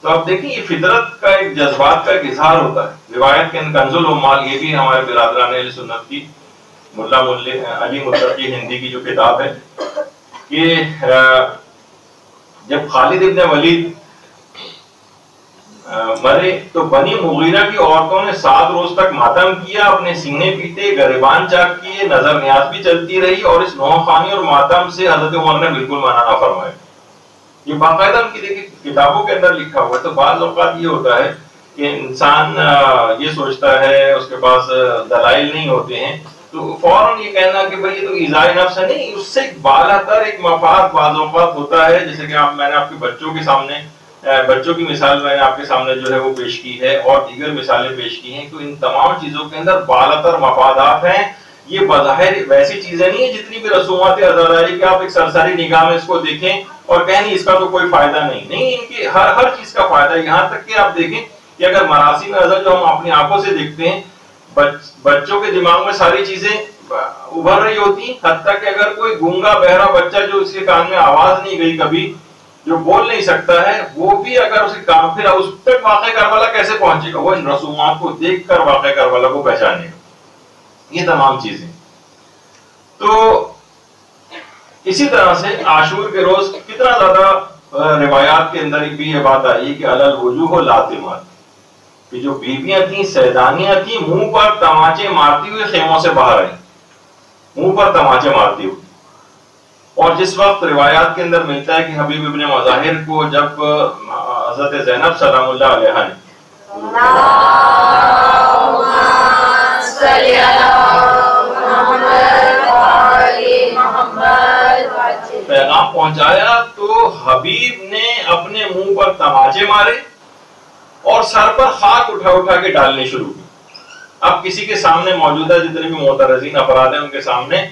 تو اب دیکھیں یہ فطرت کا ایک جذبات کا ایک اظہار ہوتا ہے. روایت کے کنز العمال یہ بھی ہمارے برادران اہل سنت کی ملا علی متقی ہندی کی جو کتاب ہے کہ جب خالد ابن ولید مرے تو بنی مغیرہ کی عورتوں نے 7 روز تک ماتم کیا، اپنے سینے پیٹے، گریبان چاک کیے، نظر نیاز بھی چلتی رہی، اور اس نوح خوانی اور ماتم سے حضرت عمر نے بالکل منع نہ فرمایا. یہ باقاعدہ ان کی دیکھیے کتابوں کے اندر لکھا ہوا ہے. تو بعض اوقات یہ ہوتا ہے کہ انسان یہ سوچتا ہے، اس کے پاس دلائل نہیں ہوتے ہیں تو فوراً یہ کہنا کہ بھئی یہ تو ایذائے نفس ہے. نہیں، اس سے ایک بالاتر ایک مفاد بعض اوقات ہوتا ہے. جیسے کہ میں نے آپ کے بچوں کی مثال میں نے آپ کے سامنے جو ہے وہ پیش کی ہے اور دیگر مثالیں پیش کی ہیں. تو ان تمام چیزوں کے اندر بالاتر مفادات ہیں. یہ بظاہر ویسی چیزیں نہیں ہیں جتنی بھی رسومات عزاداری کہ آپ ایک سرسری نگاہ میں اس کو دیکھیں اور کہیں نہیں اس کا تو کوئی فائدہ نہیں. ان کی ہر چیز کا فائدہ ہے. یہاں تک کہ آپ دیکھیں کہ اگر مراسم نظر جو ہم اپنی آنکھوں سے دیکھتے ہیں، بچوں کے دماغ میں ساری چیزیں ابھر رہی ہوتی ہیں، حتیٰ کہ اگر کوئی گونگا بہرا بچہ جو اس کے کان میں آواز نہیں گئی کبھی، جو بول نہیں سکتا ہے، وہ بھی اگر اس کے کام پھر اس تک واقع کربلا کیسے پہنچے گا؟ وہ ان رسومات کو دیکھ کر واقع کربلا کو پہچانے گا. یہ تمام چیزیں. تو اسی طرح سے عاشور کے روز کتنا زیادہ روایات کے اندر بھی یہ بات آئی کہ علی الوجوہ لاتمات، کہ جو بیویاں تھیں سیدانیاں تھیں منہ پر تماچے مارتی ہوئے خیموں سے باہر آئیں، منہ پر تماچے مارتی ہوئی. اور جس وقت روایات کے اندر ملتا ہے کہ حبیب ابن مظاہر کو جب حضرت زینب سلام اللہ علیہا نے پیغام پہنچایا تو حبیب نے اپنے منہ پر تماچے مارے اور سر پر خاک اٹھا اٹھا کے ڈالنے شروع کی. اب کسی کے سامنے موجودہ جتنے بھی معترضین افراد ہیں ان کے سامنے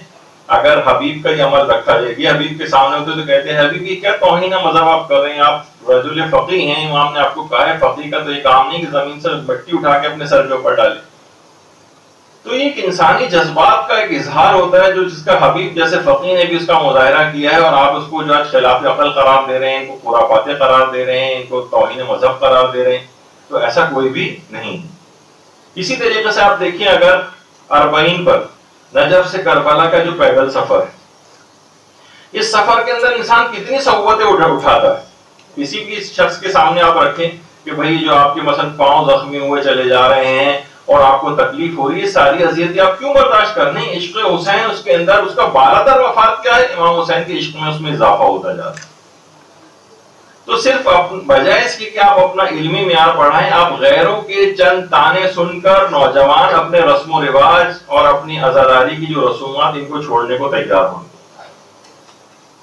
اگر حبیب کا یہ عمل رکھا جائے گی، حبیب کے سامنے ہوتے تو کہتے ہیں حبیب یہ کیا توہین مذہب آپ کر رہے ہیں، آپ رجل فقیہ ہیں، امام نے آپ کو کہا ہے فقیہ کا تو یہ کام نہیں کہ زمین سے مٹی اٹھا کے اپنے سر کے اوپر ڈالے. تو یہ ایک انسانی جذبات کا ایک اظہار ہوتا ہے جو جس کا حبیب جیسے فقیہ نے بھی اس کا مظاہرہ کیا ہے، اور آپ اس کو جو ہے خلاف عقل قرار دے رہے ہیں، ان کو خرافات قرار دے رہے ہیں، ان کو توہین مذہب قرار دے رہے ہیں. تو ایسا کوئی بھی نہیں. اسی طریقے سے آپ دیکھیں اگر اربعین پر نجف سے کربلا کا جو پیدل سفر ہے، اس سفر کے اندر انسان کتنی صعوبتیں اٹھاتا ہے. کسی بھی شخص کے سامنے آپ رکھیں کہ بھائی جو آپ کے مثلا پاؤں زخمی ہوئے چلے جا رہے ہیں اور آپ کو تکلیف ہو رہی ہے، ساری اذیتیں آپ کیوں برداشت کر رہے ہیں؟ عشق حسین اس کے اندر اس کا بالاتر مفاد کیا ہے؟ امام حسین کے عشق میں اس میں اضافہ ہوتا جاتا ہے. تو صرف بجائے اس کی کہ آپ اپنا علمی معیار پڑھائیں، آپ غیروں کے چند تانے سن کر نوجوان اپنے رسم و رواج اور اپنی عزاداری کی جو رسومات ان کو چھوڑنے کو تیار ہوں.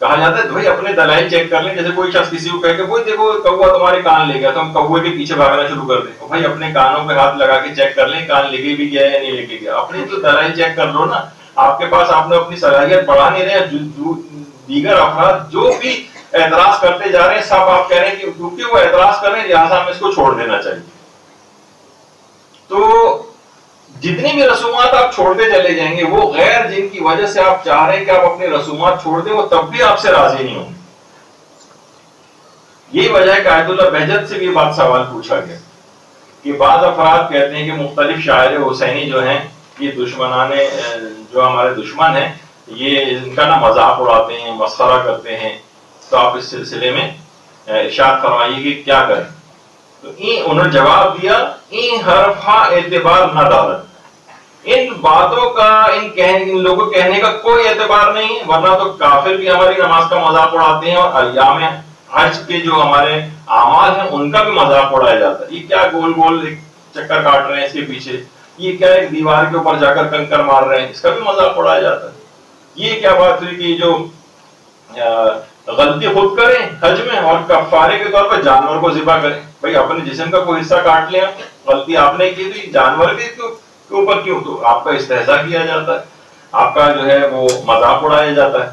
کہا جاتا ہے بھائی اپنے دلائل چیک کر لیں. جیسے کوئی شخص کسی کو کہے کہ بھائی دیکھو کوا تمہارے کان لے گیا تو ہم کوے کے پیچھے بھاگنا شروع کر دیں. بھائی اپنے کانوں پہ ہاتھ لگا کے چیک کر لیں کان لے کے بھی گیا یا نہیں لے کے گیا. اپنی تو دلائل چیک کر لو نا. آپ کے پاس آپ نے اپنی صلاحیت بڑھا نہیں رہے. دیگر افراد جو بھی اعتراض کرتے جا رہے ہیں سب آپ کہہ رہے ہیں کہ کیونکہ وہ اعتراض کر رہے ہیں لہٰذا ہمیں اس کو چھوڑ دینا چاہیے. تو جتنی بھی رسومات آپ چھوڑتے چلے جائیں گے وہ غیر جن کی وجہ سے آپ چاہ رہے ہیں کہ آپ اپنی رسومات چھوڑ دیں وہ تب بھی آپ سے راضی نہیں ہوں گے. یہی وجہ ہے کہ آیت اللہ بہجت سے بھی بات سوال پوچھا گیا کہ بعض افراد کہتے ہیں کہ مختلف شاعر حسینی جو ہیں یہ دشمنان جو ہمارے دشمن ہیں یہ ان کا نا مذاق اڑاتے ہیں، مسخرہ کرتے ہیں. تو آپ اس سلسلے میں ارشاد فرمائیے کہ کیا کریں. تو انہوں نے جواب دیا این حرفہ اعتبار نہ دارت. ان باتوں کا ان لوگوں کہنے کا کوئی اعتبار نہیں، ورنہ تو کافر بھی ہماری نماز کا مذاق اڑاتے ہیں اور ایام حج کے جو ہمارے اعمال ہیں ان کا بھی مذاق اڑایا جاتا ہے. یہ کیا گول گول چکر کاٹ رہے ہیں اس کے پیچھے، یہ کیا ایک دیوار کے اوپر جا کر کنکر مار رہے ہیں، اس کا بھی مذاق اڑایا جاتا ہے. یہ کیا بات ہوئی کہ جو غلطی خود کریں حج میں اور کفارے کے طور پر جانور کو ذبح کریں. بھائی اپنے جسم کا کوئی حصہ کاٹ لیا، غلطی آپ نے کی تھی، جانور کے اوپر کیوں؟ تو آپ کا استہزاء کیا جاتا ہے، آپ کا جو ہے وہ مذاق اڑایا جاتا ہے.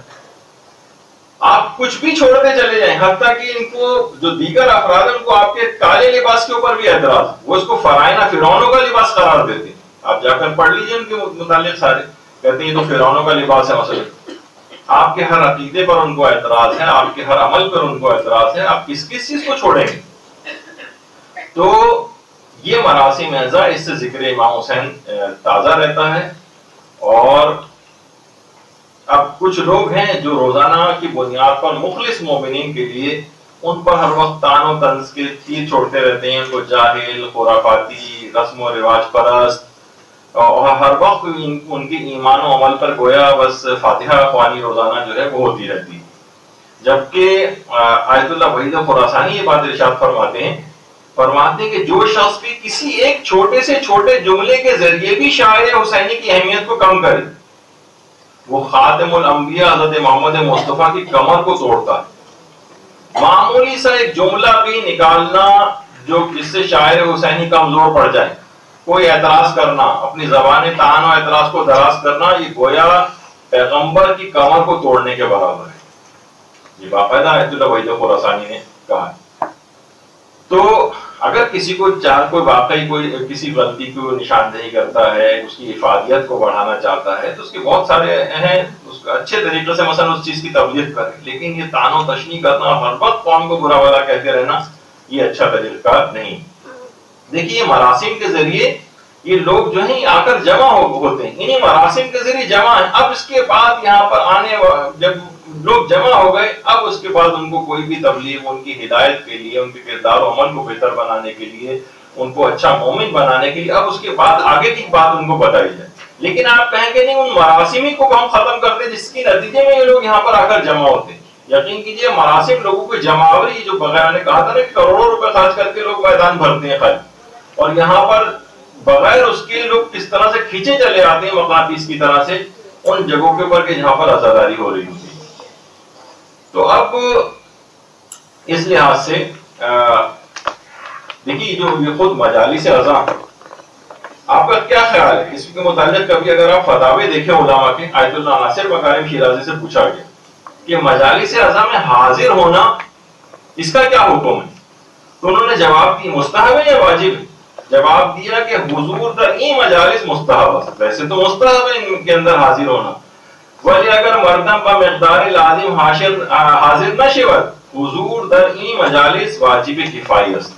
آپ کچھ بھی چھوڑتے چلے جائیں، حتیٰ کہ ان کو جو دیگر افراد ہیں ان کو آپ کے کالے لباس کے اوپر بھی اعتراض، وہ اس کو فرعونہ فرعونوں کا لباس قرار دیتے ہیں. آپ جا کر پڑھ لیجیے ان کے متعلق سارے، کہتے ہیں یہ تو فرعونوں کا لباس ہے. مثلا آپ کے ہر عقیدے پر ان کو اعتراض ہے، آپ کے ہر عمل پر ان کو اعتراض ہے، آپ کس کس چیز کو چھوڑیں گے؟ تو یہ مراسم اعزا اس سے ذکر امام حسین تازہ رہتا ہے. اور اب کچھ لوگ ہیں جو روزانہ کی بنیاد پر مخلص مومنین کے لیے ان پر ہر وقت تان و طنز کے تیر چھوڑتے رہتے ہیں، ان کو جاہل، خرافاتی، رسم و رواج پرست، اور ہر وقت ان کی ایمان و عمل پر گویا بس فاتحہ خوانی روزانہ جو ہے وہ ہوتی رہتی ہے. جبکہ آیت اللہ وحید خراسانی یہ بات ارشاد فرماتے ہیں کہ جو شخص بھی کسی ایک چھوٹے سے چھوٹے جملے کے ذریعے بھی شاعر حسینی کی اہمیت کو کم کرے وہ خاتم الانبیاء حضرت محمد مصطفیٰ کی کمر کو توڑتا ہے. معمولی سا ایک جملہ بھی نکالنا جو جس سے شاعر حسینی کمزور پڑ جائے، کوئی اعتراض کرنا، اپنی زبان طعن و اعتراض کو دراز کرنا، یہ گویا پیغمبر کی کمر کو توڑنے کے برابر ہے. یہ باقاعدہ آیت اللہ وحید خراسانی نے کہا ہے. تو اگر کسی کو کوئی واقعی کوئی کسی غلطی کو نشاندہی کرتا ہے، اس کی افادیت کو بڑھانا چاہتا ہے تو اس کے بہت سارے ہیں، اس کو اچھے طریقے سے مثلا اس چیز کی تبلیغ کرے. لیکن یہ طعن و تشنیع کرنا، ہر وقت قوم کو برا بھلا کہتے رہنا، یہ اچھا طریقہ نہیں. دیکھیے یہ مراسم کے ذریعے یہ لوگ جو ہیں آ کر جمع ہوتے ہیں، انہیں مراسم کے ذریعے جمع ہیں. اب اس کے بعد یہاں پر آنے جب لوگ جمع ہو گئے، اب اس کے بعد ان کو کوئی بھی تبلیغ ان کی ہدایت کے لیے، ان کے کردار و عمل کو بہتر بنانے کے لیے، ان کو اچھا مومن بنانے کے لیے اب اس کے بعد آگے کی بات ان کو بتائی جائے. لیکن آپ کہیں گے نہیں ان مراسمی کو ہم ختم کرتے جس کے نتیجے میں یہ لوگ یہاں پر آ کر جمع ہوتے ہیں. یقین کیجیے مراسم لوگوں کی جماوری جو بغیر نے کہا تھا نا کروڑوں روپے خرچ کر کے لوگ میدان بھرتے ہیں خالی, اور یہاں پر بغیر اس کے لوگ کس طرح سے کھینچے چلے آتے ہیں مقناطیس کی طرح سے ان جگہوں کے اوپر کہ جہاں پر عزاداری ہو رہی ہوتی ہے. تو اب اس لحاظ سے دیکھیے جو یہ خود مجالس عزا, آپ کا کیا خیال ہے اس کے متعلق؟ کبھی اگر آپ فتاوی دیکھیں علماء کے, آیت اللہ ناصر مکارم شیرازی سے پوچھا گیا کہ مجالس عزا میں حاضر ہونا اس کا کیا حکم ہے, تو انہوں نے جواب دی مستحب ہے یا واجب ہے؟ جواب دیا کہ حضور در این مجالس مستحب ہے, ویسے تو مستحب ہے ان کے اندر حاضر ہونا, ولی اگر مردم با مقدار لازم حاضر نشود حضور در این مجالس واجب کفایی است.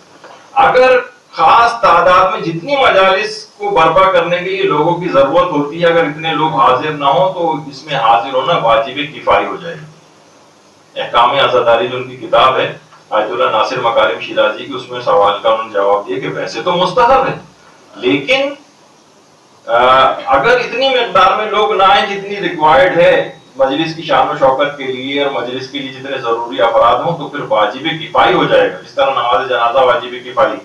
اگر خاص تعداد میں جتنی مجالس کو برپا کرنے کے لیے لوگوں کی ضرورت ہوتی ہے, اگر اتنے لوگ حاضر نہ ہوں تو اس میں حاضر ہونا واجب کفایی ہو جائے گا. احکام عزاداری جو ان کی کتاب ہے آیت اللہ ناصر مکارم شیرازی کی, اس میں سوال کا انہوں نے جواب دیا کہ ویسے تو مستحب ہے, لیکن اگر اتنی مقدار میں لوگ نہ آئیں جتنی ریکوائرڈ ہے مجلس کی شان و شوکت کے لیے اور مجلس کے لیے جتنے ضروری افراد ہوں تو پھر واجب کفایی ہو جائے گا. جس طرح نماز جنازہ واجب کفایی,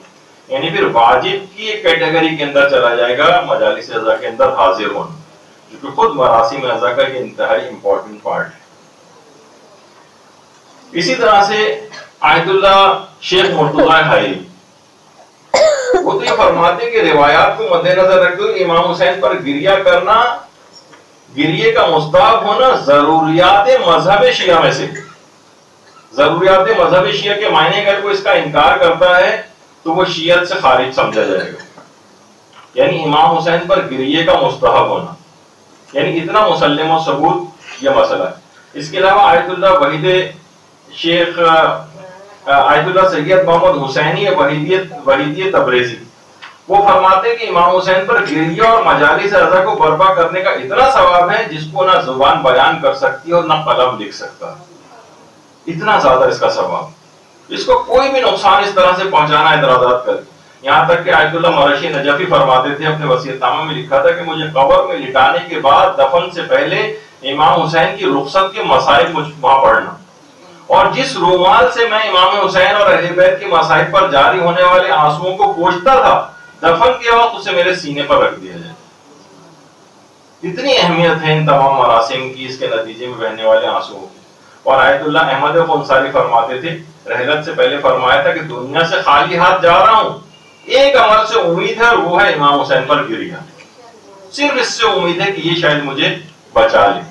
یعنی پھر واجب کی ایک کیٹیگری کے اندر چلا جائے گا مجالس عزا کے اندر حاضر ہونا, جو کہ خود مراسم عزا کا یہ انتہائی امپورٹنٹ پارٹ ہے. اسی طرح سے آیت اللہ شیخ مرتضی حائری, وہ تو یہ فرماتے کہ روایات کو مد نظر رکھتے ہوئے امام حسین پر گریہ کرنا, گریے کا مستحب ہونا ضروریات مذہب شیعہ میں سے. ضروریات مذہب شیعہ کے معنی اگر کوئی اس کا انکار کرتا ہے تو وہ شیعت سے خارج سمجھا جائے گا. یعنی امام حسین پر گریے کا مستحب ہونا, یعنی اتنا مسلم و ثبوت یہ مسئلہ ہے. اس کے علاوہ آیت اللہ وحید شیخ آیت اللہ سید محمد حسینی وحیدی تبریزی, وہ فرماتے ہیں کہ امام حسین پر گریہ اور مجالس عزا کو برپا کرنے کا اتنا ثواب ہے جس کو نہ زبان بیان کر سکتی ہے اور نہ قلم لکھ سکتا, اتنا زیادہ اس کا ثواب. اس کو کوئی بھی نقصان اس طرح سے پہنچانا اعتراضات کر, یہاں تک کہ آیت اللہ مرشی نجفی فرماتے تھے اپنے وصیت نامہ میں لکھا تھا کہ مجھے قبر میں لٹانے کے بعد دفن سے پہلے امام حسین کی رخصت کے مصائب وہاں پڑھنا, اور جس رومال سے میں امام حسین اور اہل بیت کے مصائب پر جاری ہونے والے آنسوؤں کو پوچھتا تھا دفن کے وقت اسے میرے سینے پر رکھ دیا جائے. اتنی اہمیت ہے ان تمام مراسم کی, اس کے نتیجے میں بہنے والے آنسوؤں کی. اور آیت اللہ احمد خنساری فرماتے تھے, رحلت سے پہلے فرمایا تھا کہ دنیا سے خالی ہاتھ جا رہا ہوں, ایک عمل سے امید ہے اور وہ ہے امام حسین پر گریہ. صرف اس سے امید ہے کہ یہ شاید مجھے بچا لے.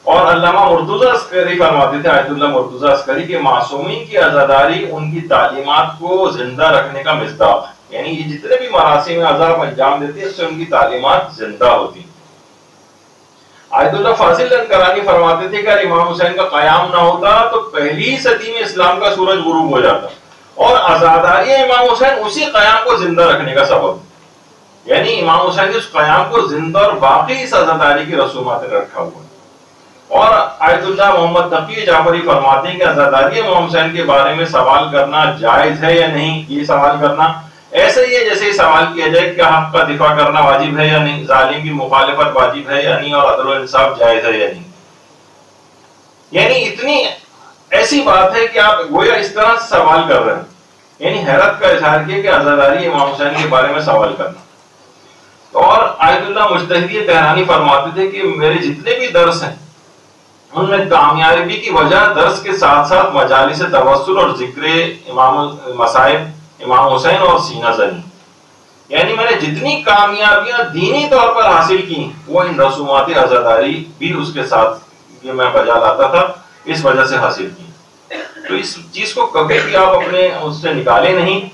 اور علامہ مرتضی عسکری فرماتے تھے, آیت اللہ مرتضی عسکری, کہ معصومین کی عزاداری ان کی تعلیمات کو زندہ رکھنے کا مصداق ہے. یعنی یہ جتنے بھی مراسم عزا انجام دیتے ہیں اس سے ان کی تعلیمات زندہ ہوتی ہیں. آیت اللہ فاضل لنکرانی فرماتے تھے کہ اگر امام حسین کا قیام نہ ہوتا تو پہلی صدی میں اسلام کا سورج غروب ہو جاتا, اور عزاداری امام حسین اسی قیام کو زندہ رکھنے کا سبب. یعنی امام حسین نے اس قیام کو زندہ اور باقی اس عزاداری کی رسومات نے رکھا ہوا. اور آیت اللہ محمد تقی جعفری فرماتے ہیں کہ عزاداری امام حسین کے بارے میں سوال کرنا جائز ہے یا نہیں. یہ سوال کرنا ایسے ہی ہے جیسے سوال کیا جائے کہ حق کا دفاع کرنا واجب ہے یا نہیں, ظالم کی مخالفت واجب ہے یا نہیں, اور عدل و انصاف جائز ہے یا نہیں. یعنی اتنی ایسی بات ہے کہ آپ گویا اس طرح سوال کر رہے ہیں. یعنی حیرت کا اظہار کیا کہ عزاداری امام حسین کے بارے میں سوال کرنا. اور آیت اللہ مجتہدی تہرانی فرماتے تھے کہ میرے جتنے بھی درس ہیں ان میں کامیابی کی وجہ درس کے ساتھ ساتھ مجالس توسل اور ذکر امام مصائب امام حسین اور سینہ زنی. یعنی میں نے جتنی کامیابیاں دینی طور پر حاصل کی وہ ان رسومات عزاداری بھی اس کے ساتھ یہ میں بجا لاتا تھا, اس وجہ سے حاصل کی. تو اس چیز کو کبھی بھی آپ اپنے اس سے نکالے نہیں,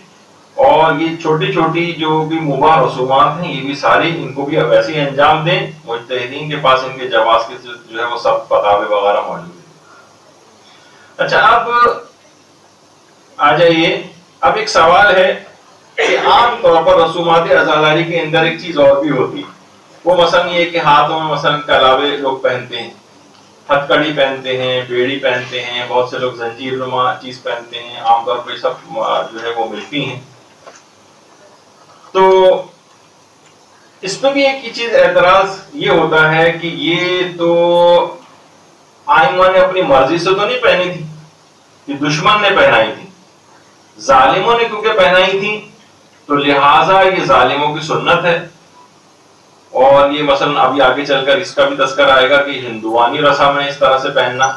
اور یہ چھوٹی چھوٹی جو بھی مباح رسومات ہیں یہ بھی ساری ان کو بھی ویسے ہی انجام دیں. مجتہدین کے پاس ان کے جواز کے جو ہے وہ سب فتاوی وغیرہ موجود ہیں. اچھا اب آ جائیے, اب ایک سوال ہے کہ عام طور پر رسومات عزاداری کے اندر ایک چیز اور بھی ہوتی ہے, وہ مثلا یہ کہ ہاتھوں میں مثلا کلاوے لوگ پہنتے ہیں, ہتھ کڑی پہنتے ہیں, بیڑی پہنتے ہیں, بہت سے لوگ زنجیر نما چیز پہنتے ہیں. عام طور پر سب جو ہے وہ ملتی ہیں. تو اس میں بھی ایک چیز اعتراض یہ ہوتا ہے کہ یہ تو ظالمہ نے اپنی مرضی سے تو نہیں پہنی تھی، کہ دشمن نے پہنائی تھی. ظالموں نے کیونکہ پہنائی تھی تو لہٰذا یہ ظالموں کی سنت ہے. اور یہ مثلا ابھی آگے چل کر اس کا بھی تذکر آئے گا کہ ہندوانی رسم ہے اس طرح سے پہننا،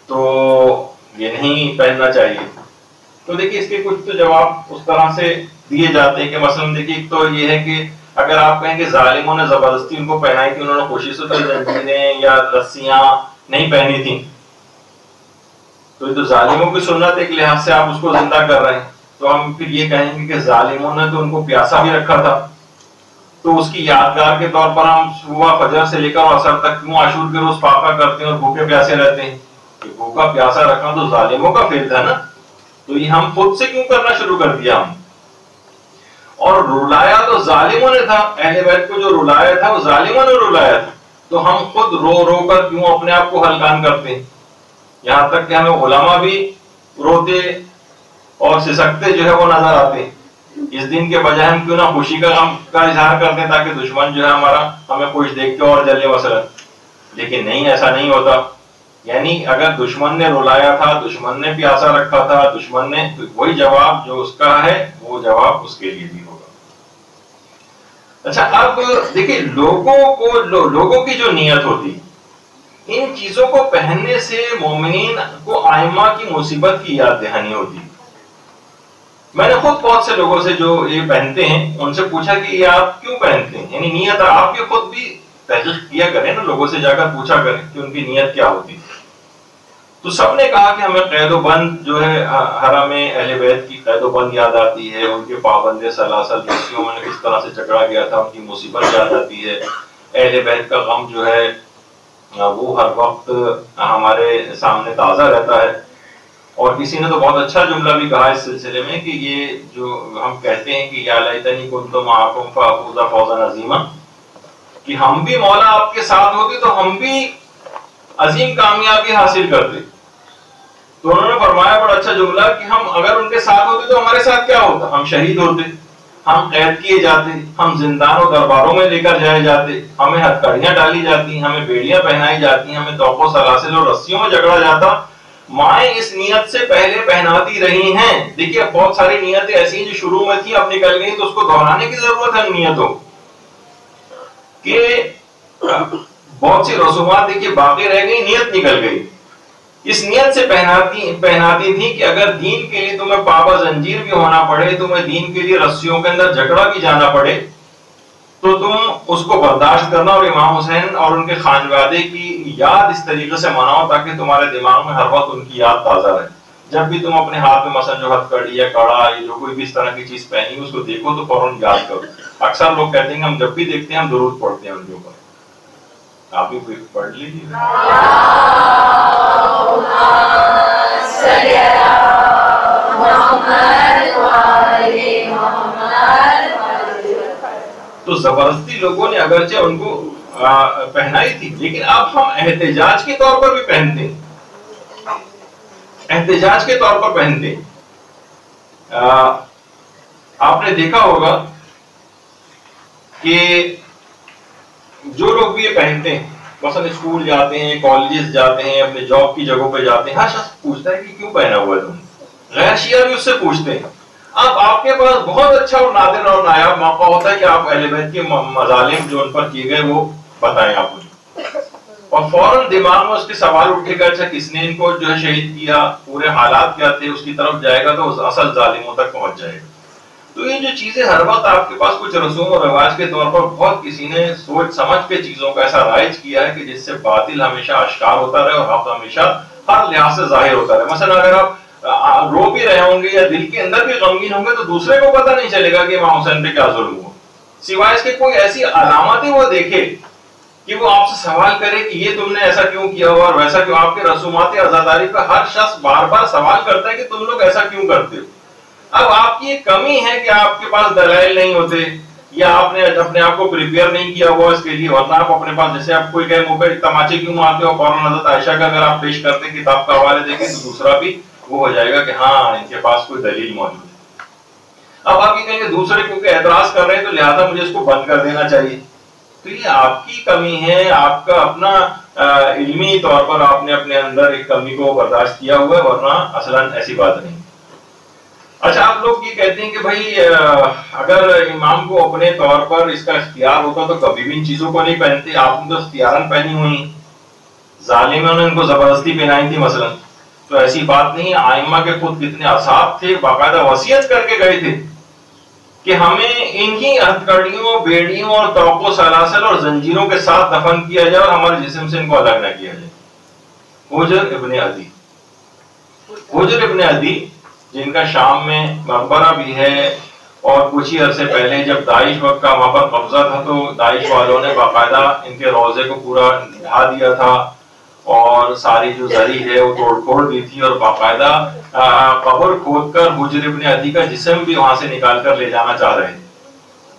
تو یہ نہیں پہننا چاہیے. تو دیکھیے اس کے کچھ تو جواب اس طرح سے دیے جاتے ہیں کہ مثلا دیکھیے ایک تو یہ ہے کہ اگر آپ کہیں کہ ظالموں نے زبردستی ان کو پہنائی تھی، انہوں نے خوشی سے تو زنجیریں یا رسیاں نہیں پہنی تھی، تو یہ تو ظالموں کی سنت ایک لحاظ سے آپ اس کو زندہ کر رہے ہیں. تو ہم پھر یہ کہیں گے کہ ظالموں نے تو ان کو پیاسا بھی رکھا تھا، تو اس کی یادگار کے طور پر ہم صبح فجر سے لے کر عصر تک کیوں عاشور کے روز فاقہ کرتے ہیں اور بھوکے پیاسے رہتے ہیں؟ کہ بھوکا پیاسا رکھنا تو ظالموں کا فعل تھا نا، تو یہ ہم خود سے کیوں کرنا شروع کر دیا ہم؟ اور رلایا تو ظالموں نے تھا، اہل بیت کو جو رلایا تھا وہ ظالموں نے رلایا تھا، تو ہم خود رو رو کر کیوں اپنے آپ کو ہلکان کرتے ہیں؟ یہاں تک کہ ہمیں علماء بھی روتے اور سسکتے جو ہے وہ نظر آتے ہیں. اس دن کے بجائے ہم کیوں نہ خوشی کا غم کا اظہار کرتے ہیں تاکہ دشمن جو ہے ہمارا ہمیں خوش دیکھ کے اور جلے مثلا. لیکن نہیں، ایسا نہیں ہوتا. یعنی اگر دشمن نے رلایا تھا، دشمن نے پیاسا رکھا تھا، دشمن نے، وہی جواب جو اس کا ہے وہ جواب اس کے لیے بھی ہوگا. اچھا اب دیکھیں لوگوں کی جو نیت ہوتی، ان چیزوں کو پہننے سے مومنین کو آئمہ کی مصیبت کی یاد دہانی ہوتی. میں نے خود بہت سے لوگوں سے جو یہ پہنتے ہیں ان سے پوچھا کہ یہ آپ کیوں پہنتے ہیں، یعنی نیت آپ یہ خود بھی تحقیق کیا کریں نا، لوگوں سے جا کر پوچھا کریں کہ ان کی نیت کیا ہوتی. تو سب نے کہا کہ ہمیں قید و بند جو ہے حرم اہل بیت کی قید و بند یاد آتی ہے، ان کے پابند سلاسل رسیوں میں کس طرح سے چکڑا گیا تھا، ان کی مصیبت یاد آتی ہے. اہل بیت کا غم جو ہے وہ ہر وقت ہمارے سامنے تازہ رہتا ہے. اور کسی نے تو بہت اچھا جملہ بھی کہا اس سلسلے میں کہ یہ جو ہم کہتے ہیں کہ یا لیتنی کنت معکم فافوز فوزا عظیما، کہ ہم بھی مولا آپ کے ساتھ ہوتے تو ہم بھی عظیم کامیابی حاصل کرتے. تو انہوں نے فرمایا بڑا اچھا جملہ کہ ہم اگر ان کے ساتھ ہوتے تو ہمارے ساتھ کیا ہوتا؟ ہم شہید ہوتے، ہم قید کیے جاتے، ہم زندان و درباروں میں لے کر جائے جاتے، ہمیں ہتھکڑیاں ڈالی جاتی، ہمیں بیڑیاں پہنائی جاتی، ہمیں توق و سلاسل اور رسیوں میں جکڑا جاتا. مائیں اس نیت سے پہلے پہناتی رہی ہیں. دیکھیے بہت ساری نیتیں ایسی ہیں جو شروع میں تھی، اب نکل گئی، تو اس کو دہرانے کی ضرورت ہے نیتوں کہ بہت سی رسومات دیکھیے باقی رہ گئی، نیت نکل گئی. اس نیت سے پہناتی تھی کہ اگر دین کے لیے تمہیں پابا زنجیر بھی ہونا پڑے، تمہیں دین کے لیے رسیوں کے اندر جھگڑا بھی جانا پڑے، تو تم اس کو برداشت کرنا اور امام حسین اور ان کے خانوادے کی یاد اس طریقے سے مناؤ تاکہ تمہارے دماغ میں ہر وقت ان کی یاد تازہ رہے. جب بھی تم اپنے ہاتھ میں مثلا جو ہتھ کڑی یا کڑا یا جو کوئی بھی اس طرح کی چیز پہنی اس کو دیکھو تو فوراً یاد کرو. اکثر لوگ کہتے ہیں کہ ہم جب بھی دیکھتے ہیں ہم درود پڑھتے ہیں ان کے اوپر. آپ بھی پڑھ لیجیے. تو زبردستی لوگوں نے اگرچہ ان کو پہنائی تھی، لیکن اب ہم احتجاج کے طور پر بھی پہنتے ہیں، احتجاج کے طور پر پہنتے ہیں. آپ نے دیکھا ہوگا کہ جو لوگ بھی یہ پہنتے ہیں، مثلا اسکول جاتے ہیں، کالجز جاتے ہیں، اپنے جاب کی جگہوں پہ جاتے ہیں، ہر شخص پوچھتا ہے کہ کیوں پہنا ہوا ہے تم. غیر شیعہ بھی اس سے پوچھتے ہیں. اب آپ کے پاس بہت اچھا اور نادر اور نایاب موقع ہوتا ہے کہ آپ اہل بیت کے مظالم جو ان پر کیے گئے وہ بتائیں آپ مجھے، اور فوراً دماغ میں اس کے سوال اٹھے گا اچھا کس نے ان کو جو ہے شہید کیا، پورے حالات کیا تھے، اس کی طرف جائے گا تو اصل ظالموں تک پہنچ جائے گا. تو یہ جو چیزیں ہر وقت آپ کے پاس کچھ رسوم و رواج کے طور پر بہت کسی نے سوچ سمجھ کے چیزوں کا ایسا رائج کیا ہے کہ جس سے باطل ہمیشہ آشکار ہوتا رہے اور حق ہمیشہ ہر لحاظ سے ظاہر ہوتا رہے. مثلا اگر آپ رو بھی رہے ہوں گے یا دل کے اندر بھی غمگین ہوں گے تو دوسرے کو پتہ نہیں چلے گا کہ امام حسین پہ کیا ظلم ہوا، سوائے اس کے کوئی ایسی علامتیں وہ دیکھے کہ وہ آپ سے سوال کرے کہ یہ تم نے ایسا کیوں کیا ہوا اور ویسا کیوں. آپ کے رسومات عزاداری پہ ہر شخص بار بار سوال کرتا ہے کہ تم لوگ ایسا کیوں کرتے ہو. اب آپ کی ایک کمی ہے کہ آپ کے پاس دلائل نہیں ہوتے یا آپ نے اپنے آپ کو پریپیئر نہیں کیا ہوا اس کے لیے، ورنہ آپ اپنے پاس جیسے آپ کوئی کہے منہ پہ تماچے کیوں مارتے ہو، فوراً حضرت عائشہ کا اگر آپ پیش کرتے کتاب کا حوالے دیکھیں تو دوسرا بھی وہ ہو جائے گا کہ ہاں ان کے پاس کوئی دلیل موجود ہے. اب آپ یہ کہیں گے دوسرے کیونکہ اعتراض کر رہے ہیں تو لہٰذا مجھے اس کو بند کر دینا چاہیے. تو یہ آپ کی کمی ہے, آپ کا اپنا علمی طور پر آپ نے اپنے اندر ایک کمی کو برداشت کیا ہوا ہے, ورنہ اصلاً ایسی بات نہیں. اچھا, آپ لوگ یہ کہتے ہیں کہ بھائی اگر امام کو اپنے طور پر اس کا اختیار ہوتا تو کبھی بھی ان چیزوں کو نہیں پہنتے. آپ نے تو اختیاراً پہنی ہوئی, ظالموں نے ان کو زبردستی پہنائی تھی مثلا. تو ایسی بات نہیں. ائمہ کے خود کتنے اصحاب تھے, باقاعدہ وصیت کر کے گئے تھے کہ ہمیں انہی ہتھکڑیوں, بیڑیوں اور توق و سلاسل اور زنجیروں کے ساتھ دفن کیا جائے اور ہمارے جسم سے ان کو الگ نہ کیا جائے. حجر ابن عدی, حجر ابن عدی جن کا شام میں مقبرہ بھی ہے, اور کچھ ہی عرصے پہلے جب داعش وقت کا وہاں پر قبضہ تھا تو داعش والوں نے باقاعدہ ان کے روضے کو پورا ڈھا دیا تھا اور ساری جو زری ہے وہ توڑ پھوڑ دی تھی, اور باقاعدہ قبر کھود کر حجر ابن عدی کا جسم بھی وہاں سے نکال کر لے جانا چاہ رہے تھے.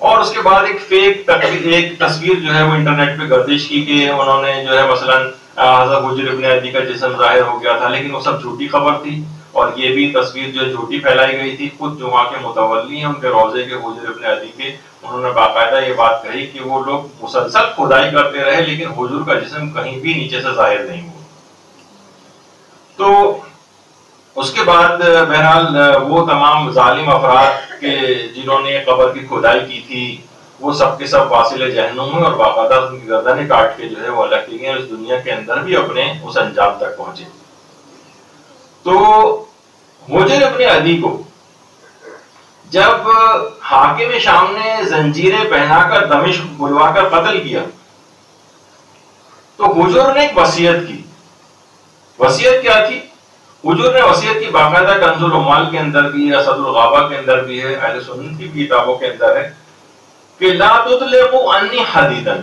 اور اس کے بعد ایک فیک ایک تصویر جو ہے وہ انٹرنیٹ پہ گردش کی کہ انہوں نے جو ہے مثلاً حضرت حجر ابن عدی کا جسم ظاہر ہو گیا تھا, لیکن وہ سب جھوٹی خبر تھی. اور یہ بھی تصویر جو جھوٹی پھیلائی گئی تھی. خود جو وہاں کے متولی ہیں ان کے روضے کے, حجر ابن عدی کے, انہوں نے باقاعدہ یہ بات کہی کہ وہ لوگ مسلسل کھدائی کرتے رہے لیکن حضور کا جسم کہیں بھی نیچے سے ظاہر نہیں ہوا. تو اس کے بعد بہرحال وہ تمام ظالم افراد کے جنہوں نے قبر کی کھدائی کی تھی وہ سب کے سب واصل جہنم ہوئے اور باقاعدہ ان کی گردنیں کاٹ کے جو ہے وہ الگ کی گئے, اس دنیا کے اندر بھی اپنے اس انجام تک پہنچے. تو حجر ابن عدی کو جب حاکم شام نے زنجیریں پہنا کر دمشق بلوا کر قتل کیا تو حجر نے ایک وصیت کی. وصیت کیا تھی؟ حجر نے وصیت کی, باقاعدہ کنز العمال کے اندر بھی ہے, اسد الغابہ کے اندر بھی ہے, اہل سنت کی کتابوں کے اندر ہے کہ لا تطلقوا عنی حدیدا,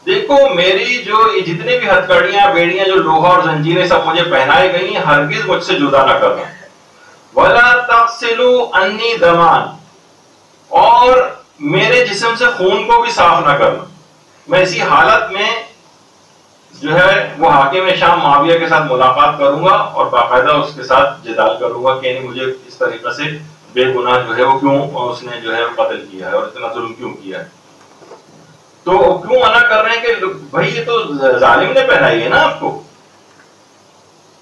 دیکھو میری جو جتنے بھی ہتھکڑیاں, بیڑیاں, جو لوہا اور زنجیریں سب مجھے پہنائی گئی ہیں, ہرگز مجھ سے جدا نہ کرنا. ولا تغسلوا عنی دمان, اور میرے جسم سے خون کو بھی صاف نہ کرنا. میں اسی حالت میں جو ہے وہ حاکم شام معاویہ کے ساتھ ملاقات کروں گا اور باقاعدہ اس کے ساتھ جدال کروں گا کہ یعنی مجھے اس طریقے سے بے گناہ جو ہے وہ کیوں اس نے جو ہے قتل کیا ہے اور اتنا ظلم کیوں کیا ہے. تو کیوں منع کر رہے ہیں کہ بھائی یہ تو ظالم نے پہنائی ہے نا, آپ کو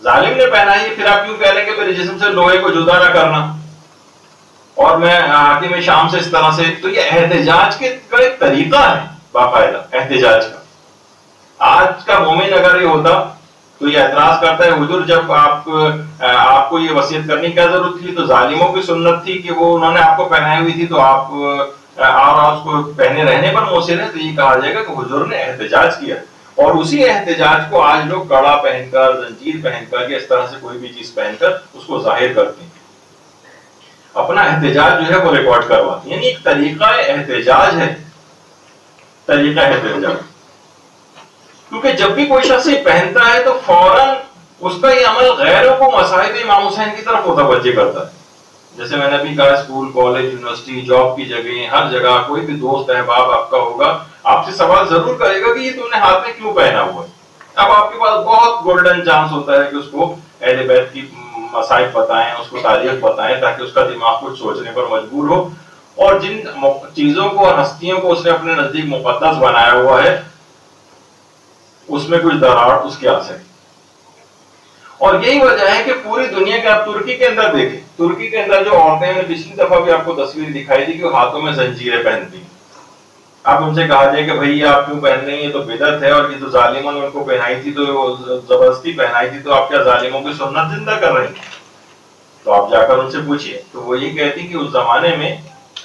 ظالم نے پہنائی ہے, پھر آپ کیوں کہہ رہے ہیں کہ میرے جسم سے لوہے کو جدا نہ کرنا اور میں حاکم شام سے اس طرح سے. تو یہ احتجاج کا ایک طریقہ ہے باقاعدہ احتجاج کا. آج کا مومن اگر یہ ہوتا تو یہ اعتراض کرتا ہے حضور جب آپ کو یہ وصیت کرنے کی کیا ضرورت تھی, تو ظالموں کی سنت تھی کہ وہ انہوں نے آپ کو پہنائی ہوئی تھی تو آپ اور اس کو پہنے رہنے پر مصر ہیں. تو یہ کہا جائے گا کہ حضور نے احتجاج کیا, اور اسی احتجاج کو آج لوگ کڑا پہن کر, زنجیر پہن کر یا اس طرح سے کوئی بھی چیز پہن کر اس کو ظاہر کرتے ہیں, اپنا احتجاج جو ہے وہ ریکارڈ کرواتے ہیں. یعنی ایک طریقہ احتجاج ہے, طریقہ احتجاج. کیونکہ جب بھی کوئی شخص یہ پہنتا ہے تو فوراً اس کا یہ عمل غیروں کو مصائب امام حسین کی طرف متوجہ کرتا ہے. جیسے میں نے بھی کہا, اسکول, کالج, یونیورسٹی, جاب کی جگہ, ہر جگہ کوئی بھی دوست احباب آپ کا ہوگا, آپ سے سوال ضرور کرے گا کہ یہ تم نے ہاتھ میں کیوں پہنا ہوا ہے. اب آپ کے پاس بہت گولڈن چانس ہوتا ہے کہ اس کو اہل بیت کی مصائب بتائیں, اس کو تاریخ بتائیں, تاکہ اس کا دماغ کچھ سوچنے پر مجبور ہو, اور جن چیزوں کو اور ہستیوں کو اس نے اپنے نزدیک مقدس بنایا ہوا ہے اس میں کچھ دراڑ اس کے آ سکے. اور یہی وجہ ہے کہ پوری دنیا کے, آپ ترکی کے اندر دیکھیں, ترکی کے اندر جو عورتیں ہیں, پچھلی دفعہ بھی آپ کو تصویر دکھائی تھی کہ وہ ہاتھوں میں زنجیریں پہنتی. اب ان سے کہا جائے کہ بھائی آپ کیوں پہن رہے ہیں, یہ تو بدعت ہے, اور یہ تو ظالموں نے ان کو پہنائی تھی, تو زبردستی پہنائی تھی, تو آپ کیا ظالموں کی سنت زندہ کر رہے ہیں؟ تو آپ جا کر ان سے پوچھیے. تو وہ یہ کہتی کہ اس زمانے میں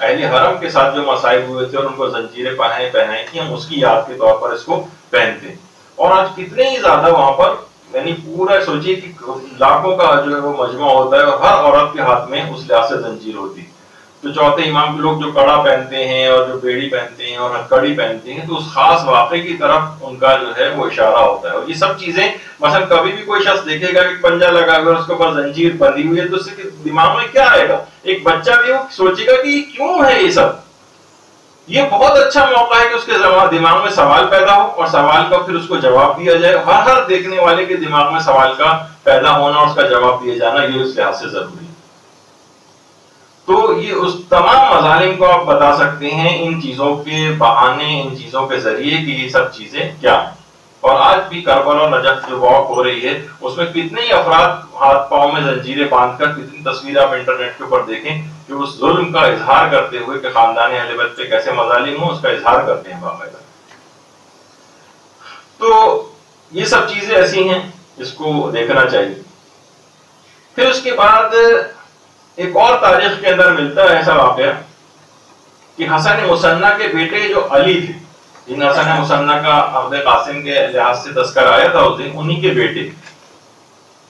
اہل حرم کے ساتھ جو مصائب ہوئے تھے اور ان کو زنجیریں پہنائی تھی, ہم اس کی یاد کے طور پر اس کو پہنتے. اور آج کتنے ہی زیادہ وہاں پر, یعنی پورا سوچیے کہ لاکھوں کا جو ہے وہ مجمع ہوتا ہے, اور ہر عورت کے ہاتھ میں اس لحاظ سے زنجیر ہوتی. تو چوتھے امام کے لوگ جو کڑا پہنتے ہیں اور جو بیڑی پہنتے ہیں اور ہتھکڑی پہنتے ہیں, تو اس خاص واقعے کی طرف ان کا جو ہے وہ اشارہ ہوتا ہے. اور یہ سب چیزیں مثلا کبھی بھی کوئی شخص دیکھے گا کہ پنجہ لگا ہوا ہے, اس کے اوپر زنجیر بندھی ہوئی ہے, تو اس کے دماغ میں کیا آئے گا؟ ایک بچہ بھی وہ سوچے گا کہ یہ کیوں ہے یہ سب. یہ بہت اچھا موقع ہے کہ اس کے دماغ میں سوال پیدا ہو, اور سوال کا پھر اس کو جواب دیا جائے. ہر دیکھنے والے کے دماغ میں سوال کا پیدا ہونا اور اس کا جواب دیا جانا, یہ اس لحاظ سے ضروری ہے. تو یہ اس تمام مظالم کو آپ بتا سکتے ہیں ان چیزوں کے بہانے، ان چیزوں کے ذریعے کہ یہ سب چیزیں کیا ہیں۔ اور آج بھی کربلا اور نجف جو واک ہو رہی ہے اس میں کتنے ہی افراد ہاتھ پاؤں میں زنجیریں باندھ کر، کتنی تصویریں آپ انٹرنیٹ کے اوپر دیکھیں کہ اس ظلم کا اظہار کرتے ہوئے کہ خاندان اہل بیت پہ کیسے مظالم ہوں اس کا اظہار کرتے ہیں باقاعدہ۔ تو یہ سب چیزیں ایسی ہیں جس کو دیکھنا چاہیے۔ پھر اس کے بعد ایک اور تاریخ کے اندر ملتا ہے ایسا واقعہ کہ حسن مصنع کے بیٹے جو علی تھے، جن حسن مصنع کا عبد قاسم کے لحاظ سے تذکر آیا تھا اس دن، انہی کے بیٹے،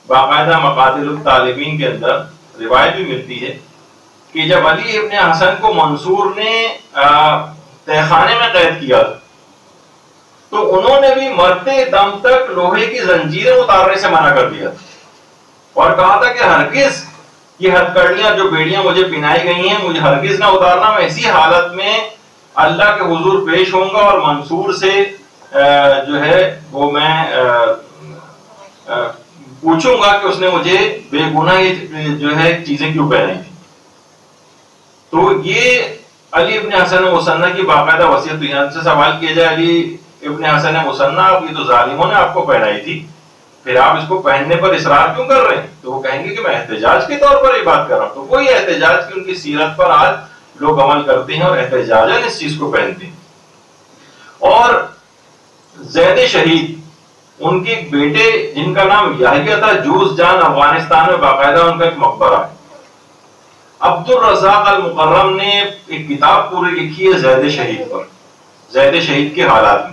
باقاعدہ مقاتل الطالبین کے اندر روایت بھی ملتی ہے کہ جب علی ابن حسن کو منصور نے تہخانے میں قید کیا تھا تو انہوں نے بھی مرتے دم تک لوہے کی زنجیریں اتارنے سے منع کر دیا اور کہا تھا کہ ہرگز یہ ہتھکڑیاں جو بیڑیاں مجھے پہنائی گئی ہیں مجھے ہرگز نہ اتارنا، میں اسی حالت میں اللہ کے حضور پیش ہوں گا اور منصور سے جو ہے وہ میں پوچھوں گا کہ اس نے مجھے بے گناہ یہ جو ہے چیزیں کیوں پہنائی تھی۔ تو یہ علی ابن حسن مصنع کی باقاعدہ وصیت، تو یہاں سے سوال کیا جائے علی ابن حسن مصنع یہ تو ظالموں نے آپ کو پہنائی تھی، پھر آپ اس کو پہننے پر اصرار کیوں کر رہے ہیں؟ تو وہ کہیں گے کہ میں احتجاج کے طور پر یہ بات کر رہا ہوں۔ تو وہی احتجاج کی ان کی سیرت پر آج لوگ عمل کرتے ہیں اور احتجاجاً اس چیز کو پہنتے ہیں۔ اور زید شہید، ان کے بیٹے جن کا نام یحییٰ تھا، جوز جان افغانستان میں باقاعدہ ان کا ایک مقبرہ ہے۔ عبد الرزاق المکرم نے ایک کتاب پوری لکھی ہے زید شہید پر، زید شہید کے حالات میں۔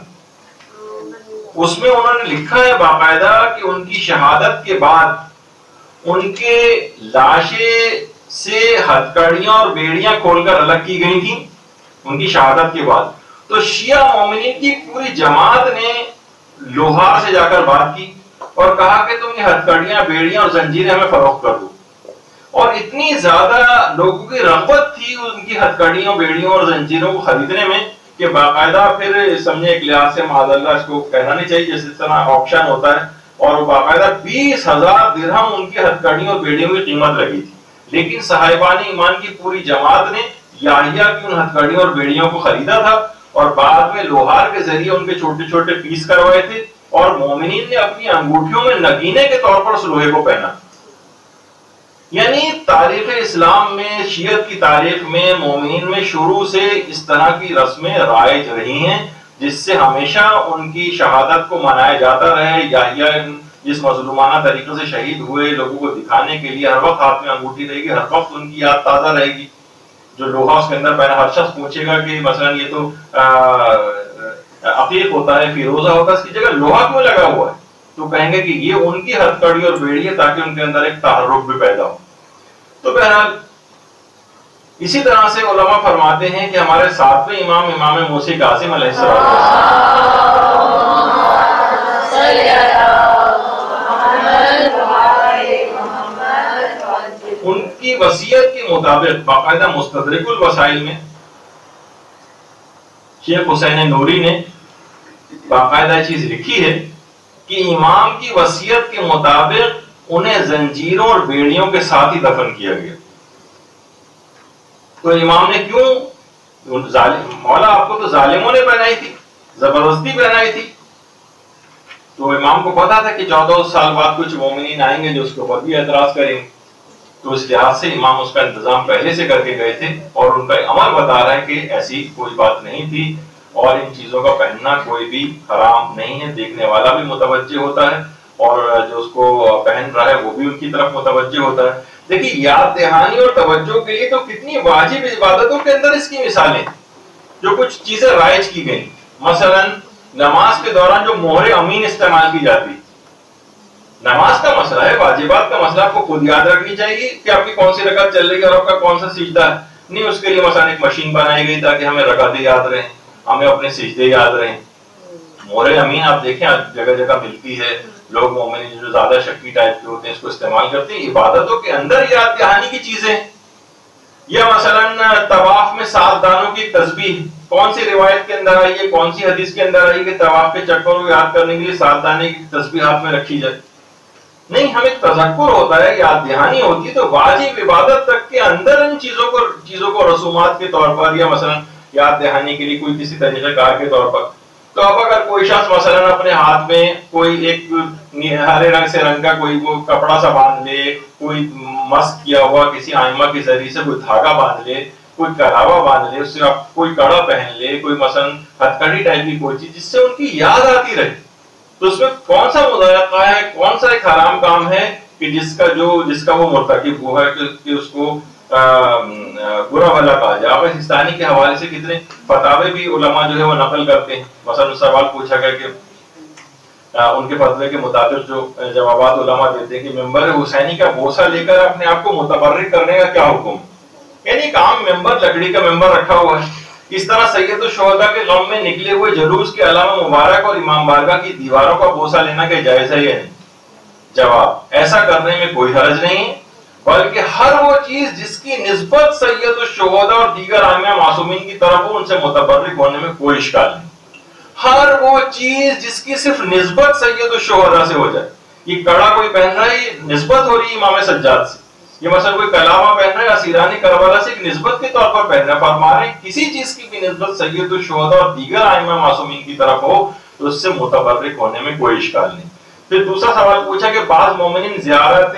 اس میں انہوں نے لکھا ہے باقاعدہ کہ ان کی شہادت کے بعد ان کے لاشیں سے ہتھکڑیاں اور بیڑیاں کھول کر الگ کی گئی تھیں ان کی شہادت کے بعد۔ تو شیعہ مومنین کی پوری جماعت نے لوہار سے جا کر بات کی اور کہا کہ تم یہ ہتھکڑیاں، بیڑیاں اور زنجیریں ہمیں فروخت کر دو۔ اور اتنی زیادہ لوگوں کی رغبت تھی ان کی ہتھکڑیوں، بیڑیوں اور زنجیروں کو خریدنے میں کہ باقاعدہ پھر سمجھے ایک لحاظ سے معاذ اللہ اس کو کہنا نہیں چاہیے، جس طرح آکشن ہوتا ہے، اور وہ باقاعدہ 20,000 درہم ان کی ہتھکڑیوں اور بیڑیوں کی قیمت لگی تھی۔ لیکن صاحبان ایمان کی پوری جماعت نے یحییٰ کی ان ہتھکڑیوں اور بیڑیوں کو خریدا تھا اور بعد میں لوہار کے ذریعے ان کے چھوٹے چھوٹے پیس کروائے تھے اور مومنین نے اپنی انگوٹھیوں میں نگینے کے طور پر اس لوہے کو پہنا۔ یعنی تاریخ اسلام میں، شیعت کی تاریخ میں، مومنین میں شروع سے اس طرح کی رسمیں رائج رہی ہیں جس سے ہمیشہ ان کی شہادت کو منایا جاتا رہے۔ یحییٰ جس مظلومانہ طریقے سے شہید ہوئے لوگوں کو دکھانے کے لیے ہر وقت ہاتھ میں انگوٹھی رہے گی، ہر وقت ان کی یاد تازہ رہے گی۔ جو لوہا اس کے اندر پہنا، ہر شخص پوچھے گا کہ مثلا یہ تو عقیق ہوتا ہے، فیروزہ ہوتا ہے، اس کی جگہ لوہا کیوں لگا ہوا ہے؟ تو کہیں گے کہ یہ ان کی ہتھکڑی اور بیڑی ہے تاکہ ان کے اندر ایک تحرک بھی پیدا ہو۔ تو بہرحال اسی طرح سے علماء فرماتے ہیں کہ ہمارے ساتویں امام، امام موسی کاظم علیہ السلام، ان کی وصیت کے مطابق باقاعدہ مستدرک الوسائل میں شیخ حسین نوری نے باقاعدہ چیز لکھی ہے کہ امام کی وصیت کے مطابق انہیں زنجیروں اور بیڑیوں کے ساتھ ہی دفن کیا گیا۔ تو امام نے کیوں؟ مولا آپ کو تو ظالموں نے پہنائی تھی، زبردستی پہنائی تھی۔ تو امام کو پتا تھا کہ 14 سال بعد کچھ مومنین آئیں گے جو اس کے اوپر بھی اعتراض کریں گے، تو اس لحاظ سے امام اس کا انتظام پہلے سے کر کے گئے تھے اور ان کا عمل بتا رہا ہے کہ ایسی کوئی بات نہیں تھی اور ان چیزوں کا پہننا کوئی بھی حرام نہیں ہے۔ دیکھنے والا بھی متوجہ ہوتا ہے اور جو اس کو پہن رہا ہے وہ بھی ان کی طرف متوجہ ہوتا ہے۔ دیکھیے یاد دہانی اور توجہ کے لیے تو کتنی واجب عبادتوں کے اندر اس کی مثالیں جو کچھ چیزیں رائج کی گئیں، مثلا نماز کے دوران جو مہر امین استعمال کی جاتی، نماز کا مسئلہ ہے، واجبات کا مسئلہ آپ کو خود یاد رکھنی چاہیے کہ آپ کی کون سی رکعت چل رہی ہے اور آپ کا کون سا سجدہ ہے، نہیں اس کے لیے مثلا ایک مشین بنائی گئی تاکہ ہمیں رکعتیں یاد رہیں، ہمیں اپنے سجدے یاد رہیں۔ مہر امین آپ دیکھیں جگہ جگہ ملتی ہے، لوگ مومن جو زیادہ شکی ٹائپ کے ہوتے ہیں اس کو استعمال کرتے ہیں عبادتوں کے اندر یاد دہانی کی چیزیں۔ یا مثلا طواف میں 7 دانوں کی تسبیح، کون سی روایت کے اندر آئی ہے، کون سی حدیث کے اندر آئی کہ طواف کے چکروں کو یاد کرنے کے لیے 7 دانے کی تسبیح ہاتھ میں رکھی جائے؟ نہیں، ہمیں تذکر ہوتا ہے، یاد دہانی ہوتی ہے، تو واجب عبادت تک کے اندر ان چیزوں کو رسومات کے طور پر یا مثلا یاد دہانی کے لیے کوئی کسی طریقہ کار کے طور پر، تو اب اگر کوئی شخص مثلا اپنے ہاتھ میں کوئی ایک ہرے رنگ سے رنگ کا کوئی وہ کپڑا سا باندھ لے، کوئی مسک کیا ہوا کسی آئمہ کے ذریعے سے کوئی دھاگا باندھ لے، کوئی کلاوا باندھ لے، اس سے کوئی کڑا پہن لے، کوئی مثلا ہتھکڑی ٹائپ کی کوئی چیز جس سے ان کی یاد آتی رہے، تو اس میں کون سا مضائقہ ہے، کون سا ایک حرام کام ہے کہ جس کا وہ مرتکب ہوا ہے کہ اس کو برا بھلا کہا جائے. آپ ہندوستانی کے حوالے سے کتنے فتاوے بھی علماء جو ہے وہ نقل کرتے ہیں. مثلا سوال پوچھا گیا کہ ان کے فتوے کے مطابق جو جوابات علماء دیتے ہیں کہ ممبر حسینی کا بوسہ لے کر اپنے آپ کو متبرک کرنے کا کیا حکم؟ یعنی ایک عام ممبر، لکڑی کا ممبر رکھا ہوا ہے، اس طرح سید الشہداء کے غم میں نکلے ہوئے جلوس کے علامہ مبارک اور امام بارگاہ کی دیواروں کا بوسہ لینا کہ جائز ہے یا نہیں؟ جواب: ایسا کرنے میں کوئی حرج نہیں، بلکہ ہر وہ چیز جس کی نسبت سید الشہداء اور دیگر ائمہ معصومین کی طرف ہو ان سے متبرک ہونے میں کوئی اشکال نہیں. ہر وہ چیز جس کی صرف نسبت سید الشہداء سے ہو جائے. یہ کڑا کوئی پہن رہا ہے، یہ نسبت ہو رہی ہے امام سجاد سے. یہ مثلا کوئی کلامہ پہن رہا ہے اسیرانی کربلا سے ایک نسبت کے طور پر پہن رہا ہے. فرما رہے ہیں کسی چیز کی بھی نسبت سید الشہداء اور دیگر ائمہ معصومین کی طرف ہو تو اس سے متبرک ہونے میں کوئی اشکال نہیں. پھر دوسرا سوال پوچھا کہ بعض مومنین زیارت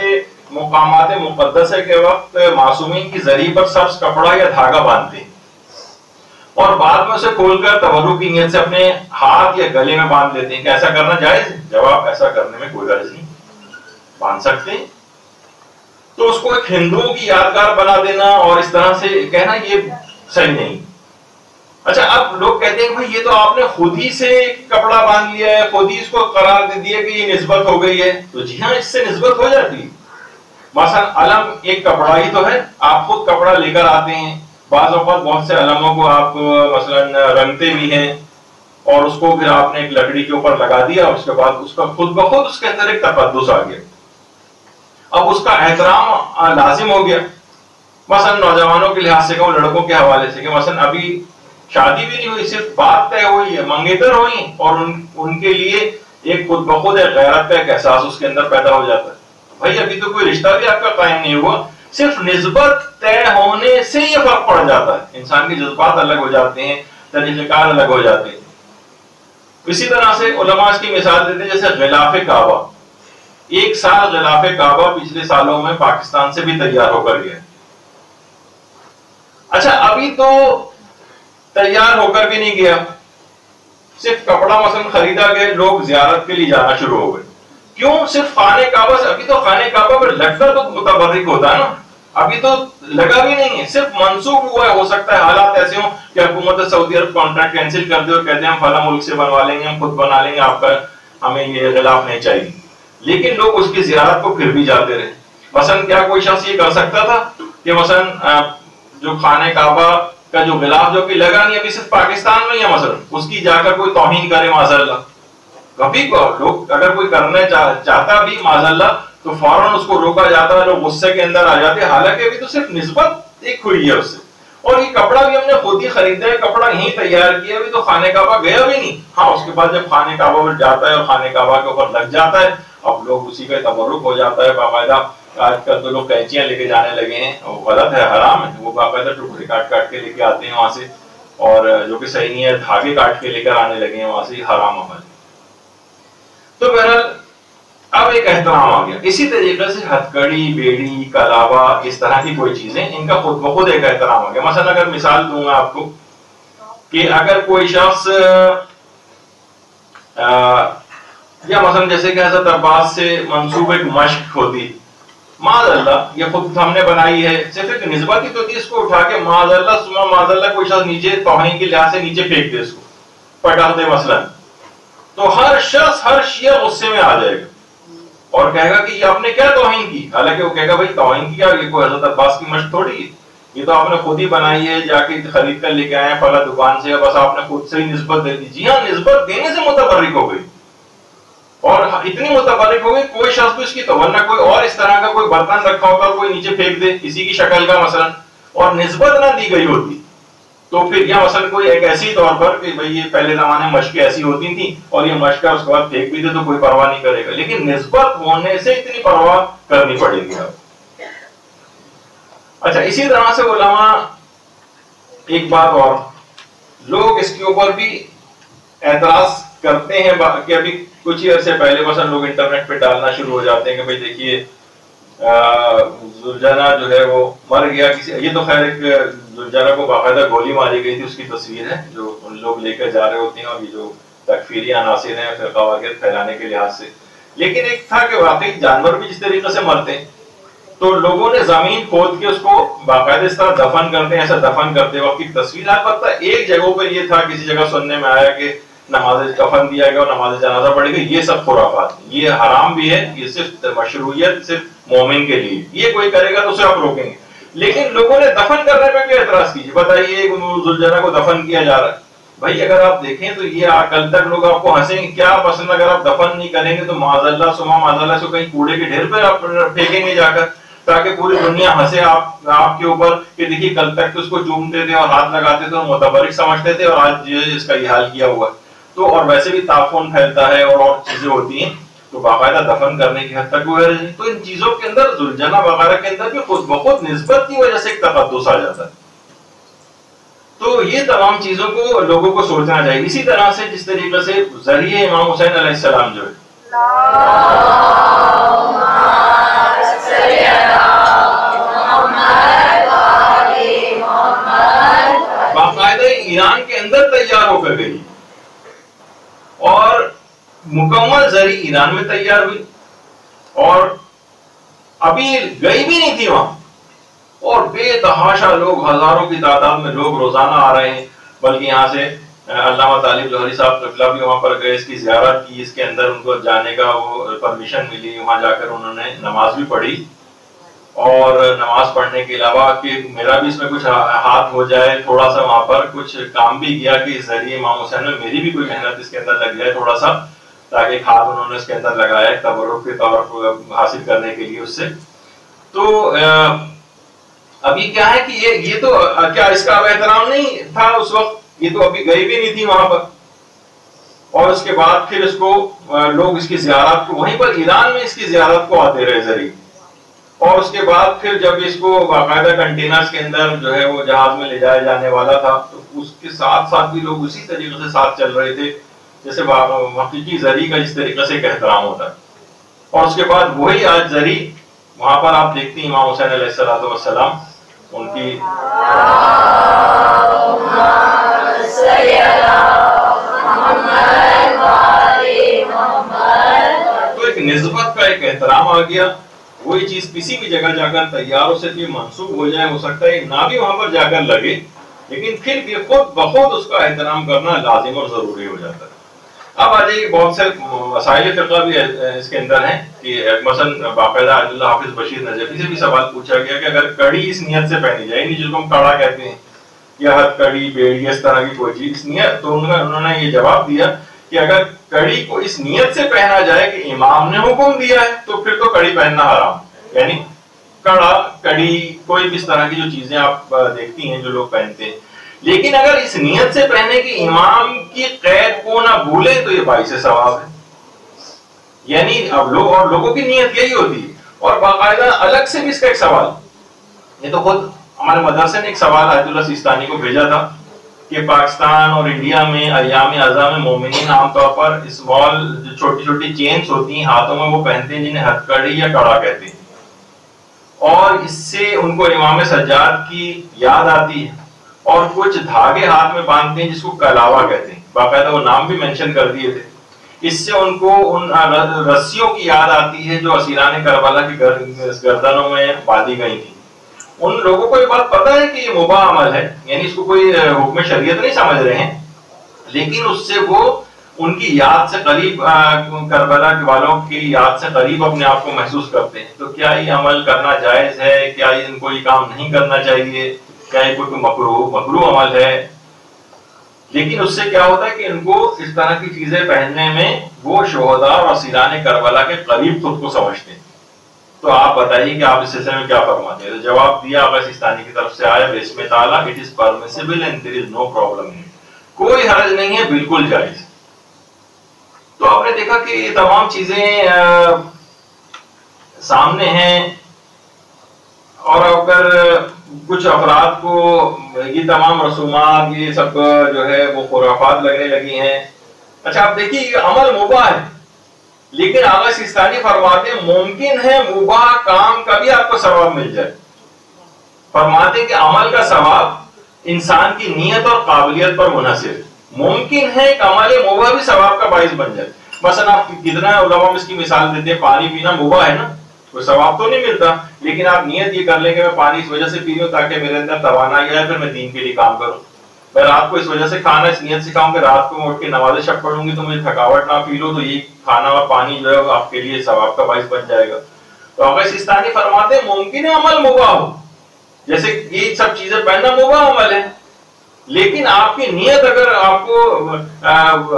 مقامات مقدسہ کے وقت معصومین کی ذریعے پر سبز کپڑا یا دھاگا باندھتے ہیں اور بعد میں اسے کھول کر تبرک کی نیت سے اپنے ہاتھ یا گلے میں باندھ لیتے ہیں، کہ ایسا کرنا جائز ہے؟ جواب: ایسا کرنے میں کوئی حرج نہیں، باندھ سکتے ہیں. تو اس کو ایک ہندوؤں کی یادگار بنا دینا اور اس طرح سے کہنا یہ صحیح نہیں. اچھا، اب لوگ کہتے ہیں کہ بھائی یہ تو آپ نے خود ہی سے کپڑا باندھ لیا ہے، خود ہی اس کو قرار دے دیا کہ یہ نسبت ہو گئی ہے. تو جی ہاں، اس سے نسبت ہو جاتی ہے. مثلا علم ایک کپڑا ہی تو ہے، آپ خود کپڑا لے کر آتے ہیں. بعض اوقات بہت سے علموں کو آپ مثلا رنگتے بھی ہیں اور اس کو پھر آپ نے ایک لکڑی کے اوپر لگا دیا اور اس کے بعد اس کا خود بخود اس کے اندر ایک تقدس آ گیا. اب اس کا احترام لازم ہو گیا. مثلا نوجوانوں کے لحاظ سے کہوں، لڑکوں کے حوالے سے کہ مثلا ابھی شادی بھی نہیں ہوئی، صرف بات طے ہوئی ہے، منگیتر ہوئی، اور ان کے لیے ایک خود بخود ایک غیرت کا ایک احساس اس کے اندر پیدا ہو جاتا ہے. بھائی ابھی تو کوئی رشتہ بھی آپ کا قائم نہیں ہوا، صرف نسبت طے ہونے سے یہ فرق پڑ جاتا ہے. انسان کے جذبات الگ ہو جاتے ہیں، طریقہ کار الگ ہو جاتے ہیں. اسی طرح سے علماء اس کی مثال دیتے ہیں جیسے غلاف کعبہ. ایک سال غلاف کعبہ پچھلے سالوں میں پاکستان سے بھی تیار ہو کر گیا. اچھا، ابھی تو تیار ہو کر بھی نہیں گیا، صرف کپڑا مثلا خریدا گیا، لوگ زیارت کے لیے جانا شروع ہو گئے. کیوں؟ صرف خانہ کعبہ سے. ابھی تو خانہ کعبہ پر لگتا تو متبرک ہوتا ہے نا، ابھی تو لگا بھی نہیں ہے، صرف منسوخ ہوا ہے. ہو سکتا ہے حالات ایسے ہوں کہ حکومت سعودی عرب کانٹریکٹ کینسل کر دے اور کہتے ہیں ہم فلاں ملک سے بنوا لیں گے، ہم خود بنا لیں گے، آپ کا ہمیں یہ غلاف نہیں چاہیے. لیکن لوگ اس کی زیارت کو پھر بھی جاتے رہے. مثلا کیا کوئی شخص یہ کر سکتا تھا کہ مثلا جو خانہ کعبہ کا جو غلاف جو کہ لگا نہیں ابھی صرف پاکستان میں، یا مثلا اس کی جا کر کوئی توہین کرے معاذ اللہ؟ کبھی کو لوگ اگر کوئی کرنا چاہتا بھی معاذ اللہ تو فوراً اس کو روکا جاتا ہے، لوگ غصے کے اندر آ جاتے ہیں. حالانکہ ابھی تو صرف نسبت ایک ہوئی ہے اس سے. اور یہ کپڑا بھی ہم نے خود ہی خریدا ہے، کپڑا یہیں تیار کیا، ابھی تو خانہ کعبہ گیا بھی نہیں. ہاں، اس کے بعد جب خانہ کعبہ پر جاتا ہے اور خانہ کعبہ کے اوپر لگ جاتا ہے، اب لوگ اسی کا تبرک ہو جاتا ہے. باقاعدہ آج کل تو لوگ کینچیاں لے کے جانے لگے ہیں، وہ غلط ہے، حرام ہے. وہ باقاعدہ ٹکڑے کاٹ کاٹ کے لے کے آتے ہیں وہاں سے، اور جو کہ صحیح نہیں ہے، دھاگے کاٹ کے لے کر آنے لگے ہیں وہاں سے، حرام عمل. تو بہرحال اب ایک احترام آ گیا. اسی طریقے سے ہتھکڑی، بیڑی، کلاوا، اس طرح کی کوئی چیزیں، ان کا خود بخود ایک احترام آ گیا. مثلا اگر مثال دوں گا آپ کو کہ اگر کوئی شخص یا مثلا جیسے کہ حضرت عباس سے منسوب ایک مشق ہوتی، معاذ اللہ یہ خود ہم نے بنائی ہے، صرف ایک نسبت ہی تو تھی، اس کو اٹھا کے معاذ اللہ سما معاذ اللہ کوئی شخص نیچے توہین کے لحاظ سے نیچے پھینک دے، اس کو پٹک دے مثلا، تو ہر شخص، ہر شیعہ غصے میں آ جائے گا اور کہے گا کہ یہ آپ نے کیا توہین کی. حالانکہ وہ کہے گا بھائی توہین کیا، یہ کوئی حضرت عباس کی مشق تھوڑی ہے، یہ تو آپ نے خود ہی بنائی ہے، جا کے خرید کر لے کے آئے ہیں فلاں دکان سے، بس آپ نے خود سے ہی نسبت دے دی. جی ہاں، نسبت دینے سے متبرک ہو گئی، اور اتنی متبرک ہو گئی کوئی شخص کو اس کی ورنہ کوئی اور اس طرح کا کوئی برتن رکھا ہوتا اور کوئی نیچے پھینک دے کسی کی شکل کا مثلا، اور نسبت نہ دی گئی ہوتی تو پھر یا مثلا کوئی ایک ایسی طور پر کہ بھئی یہ پہلے زمانے میں مشقیں ایسی ہوتی تھیں اور یہ مشق اس کے بعد پھینک بھی دے تو کوئی پرواہ نہیں کرے گا، لیکن نسبت ہونے سے اتنی پرواہ کرنی پڑے گی آپ۔ اچھا اسی طرح سے علماء ایک بات اور، لوگ اس کے اوپر بھی اعتراض کرتے ہیں کہ ابھی کچھ ہی عرصے پہلے مثلا لوگ انٹرنیٹ پہ ڈالنا شروع ہو جاتے ہیں کہ بھئی دیکھیے ذوالجنہ جو ہے وہ مر گیا کسی، یہ تو خیر ایک ذوالجنہ کو باقاعدہ گولی ماری گئی تھی اس کی تصویر ہے جو ان لوگ لے کر جا رہے ہوتے ہیں، اور یہ جو تکفیری عناصر ہیں فرقہ واریت پھیلانے کے لحاظ سے۔ لیکن ایک تھا کہ واقعی جانور بھی جس طریقے سے مرتے ہیں تو لوگوں نے زمین کھود کے اس کو باقاعدہ اس طرح دفن کرتے ہیں، ایسا دفن کرتے وقت کی تصویر۔ البتہ ایک جگہوں پر یہ تھا، کسی جگہ سننے میں آیا کہ نماز کفن دیا گیا اور نماز جنازہ پڑھی گئی، یہ سب خرافات، یہ حرام بھی ہے، یہ صرف مشروعیت صرف مومن کے لیے، یہ کوئی کرے گا تو اسے آپ روکیں گے۔ لیکن لوگوں نے دفن کرنے پہ بھی اعتراض کیجیے، بتائیے ذوالجنہ کو دفن کیا جا رہا ہے، بھائی اگر آپ دیکھیں تو یہ کل تک لوگ آپ کو ہنسیں گے، کیا پسند اگر آپ دفن نہیں کریں گے تو معاذ اللہ سما معاذ اللہ سے کہیں کوڑے کے ڈھیر پہ آپ پھینکیں گے جا کر، تاکہ پوری دنیا ہنسے آپ کے اوپر کہ دیکھیے کل تک تو اس کو چومتے تھے اور ہاتھ لگاتے تھے اور متبرک سمجھتے تھے اور آج اس کا یہ حال کیا ہوا۔ تو اور ویسے بھی تعفن پھیلتا ہے اور چیزیں ہوتی ہیں، تو باقاعدہ دفن کرنے کی حد تک وہ ہے۔ تو ان چیزوں کے اندر ذوالجنہ وغیرہ کے اندر بھی خود بخود نسبت کی وجہ سے ایک تقدس آ جاتا ہے۔ تو یہ تمام چیزوں کو لوگوں کو سوچنا چاہیے۔ اسی طرح سے جس طریقے سے ذریعے امام حسین علیہ السلام جو ہے باقاعدہ ایران کے اندر تیار ہو کر گئی اور مکمل زری ایران میں تیار ہوئی، اور ابھی گئی بھی نہیں تھی وہاں، اور بے تحاشا لوگ، ہزاروں کی تعداد میں لوگ روزانہ آ رہے ہیں، بلکہ یہاں سے علامہ طالب جوہری صاحب قبلہ بھی وہاں پر گئے، اس کی زیارت کی، اس کے اندر ان کو جانے کا وہ پرمیشن ملی، وہاں جا کر انہوں نے نماز بھی پڑھی، اور نماز پڑھنے کے علاوہ کہ میرا بھی اس میں کچھ ہاتھ ہو جائے، تھوڑا سا وہاں پر کچھ کام بھی کیا کہ اس ذریعے امام حسین میں میری بھی کوئی محنت اس کے اندر لگ جائے تھوڑا سا، تاکہ ہاتھ انہوں نے اس کے اندر لگایا ہے تبرک کے طور پر حاصل کرنے کے لیے اس سے۔ تو ابھی کیا ہے کہ یہ تو کیا اس کا احترام نہیں تھا اس وقت، یہ تو ابھی گئی بھی نہیں تھی وہاں پر، اور اس کے بعد پھر اس کو لوگ اس کی زیارت کو وہیں پر ایران میں اس کی زیارت کو آتے رہے ذریعے، اور اس کے بعد پھر جب اس کو باقاعدہ کنٹینرز کے اندر جو ہے وہ جہاز میں لے جایا جانے والا تھا تو اس کے ساتھ ساتھ بھی لوگ اسی طریقے سے ساتھ چل رہے تھے جیسے حقیقی زری کا جس طریقے سے ایک احترام ہوتا ہے۔ اور اس کے بعد وہی آج زری وہاں پر آپ دیکھتے ہیں امام حسین علیہ السلام ان کی تو ایک نسبت کا ایک احترام آ گیا۔ وہی چیز کسی بھی جگہ جا کر تیاروں سے بھی منسوب ہو جائے، ہو سکتا ہے نہ بھی وہاں پر جا کر لگے، لیکن پھر بھی خود بخود اس کا احترام کرنا لازم اور ضروری ہو جاتا ہے۔ اب آ جائیے بہت سے مسائل فقہ بھی اس کے اندر ہیں کہ مثلا باقاعدہ اللہ حافظ بشیر نجفی سے بھی سوال پوچھا گیا کہ اگر کڑی اس نیت سے پہنی جائے، جس کو ہم کڑا کہتے ہیں یا ہتھ کڑی بیڑی اس طرح کی کوئی چیز، نیت، تو انہوں نے یہ جواب دیا کہ اگر کڑی کو اس نیت سے پہنا جائے کہ امام نے حکم دیا ہے تو پھر تو کڑی پہننا حرام، یعنی کڑا کڑی کوئی بھی اس طرح کی جو چیزیں آپ دیکھتی ہیں جو لوگ پہنتے ہیں، لیکن اگر اس نیت سے پہنے کہ امام کی قید کو نہ بھولے تو یہ باعث ثواب ہے، یعنی اب لوگوں کی نیت یہی ہوتی ہے۔ اور باقاعدہ الگ سے بھی اس کا ایک سوال، یہ تو خود ہمارے مدرسے نے ایک سوال آیت اللہ سیستانی کو بھیجا تھا کہ پاکستان اور انڈیا میں ایام اعضاء میں مومنین عام طور پر اسمال جو چھوٹی چھوٹی چینز ہوتی ہیں ہاتھوں میں وہ پہنتے ہیں جنہیں ہتھ کڑی یا کڑا کہتے ہیں، اور اس سے ان کو امام سجاد کی یاد آتی ہے، اور کچھ دھاگے ہاتھ میں باندھتے ہیں جس کو کلاوہ کہتے ہیں، باقاعدہ وہ نام بھی مینشن کر دیے تھے، اس سے ان کو ان رسیوں کی یاد آتی ہے جو اسیران کربلا کی گردنوں میں باندھی گئی تھی۔ ان لوگوں کو یہ بات پتہ ہے کہ یہ مباح عمل ہے، یعنی اس کو کوئی حکم شریعت نہیں سمجھ رہے ہیں، لیکن اس سے وہ ان کی یاد سے قریب، کربلا کے والوں کی یاد سے قریب اپنے آپ کو محسوس کرتے ہیں۔ تو کیا یہ عمل کرنا جائز ہے؟ کیا ان کو یہ کام نہیں کرنا چاہیے؟ کیا یہ کوئی مکروہ عمل ہے؟ لیکن اس سے کیا ہوتا ہے کہ ان کو اس طرح کی چیزیں پہننے میں وہ شہداء اور اسیران کربلا کے قریب خود کو سمجھتے ہیں، تو آپ بتائیے کہ آپ اس سلسلے میں کیا فرماتے ہیں؟ جواب دیا آقا سیستانی کی طرف سے آیا بسم تعالیٰ it is permissible and there is no problem, کوئی حرج نہیں ہے، بالکل جائز۔ تو آپ نے دیکھا کہ یہ تمام چیزیں سامنے ہیں، اور اگر کچھ افراد کو یہ تمام رسومات یہ سب جو ہے وہ خرافات لگنے لگی ہیں۔ اچھا آپ دیکھیے یہ عمل مباح ہے، لیکن آقا سیستانی فرماتے ہیں ممکن ہے مباح کام کا بھی آپ کو ثواب مل جائے۔ فرماتے ہیں کہ عمل کا ثواب انسان کی نیت اور قابلیت پر منحصر، ممکن ہے کہ عمل مباح بھی ثواب کا باعث بن جائے۔ مثلا آپ کتنا علماء اس کی مثال دیتے ہیں، پانی پینا مباح ہے نا، کوئی ثواب تو نہیں ملتا، لیکن آپ نیت یہ کر لیں کہ میں پانی اس وجہ سے پی رہی ہوں تاکہ میرے اندر توانائی آئے، پھر میں دین کے لیے کام کروں۔ میں رات کو اس وجہ سے کھانا اس نیت سے کھاؤں کہ رات کو اٹھ کے نماز شب پڑھوں گی تو مجھے تھکاوٹ نہ فیل ہو، تو یہ کھانا اور پانی جو ہے وہ آپ کے لیے ثواب کا باعث بن جائے گا۔ تو آقا سیستانی فرماتے ہیں ممکن ہے عمل مباح ہو، جیسے یہ سب چیزیں پہننا مباح عمل ہے، لیکن آپ کی نیت اگر آپ کو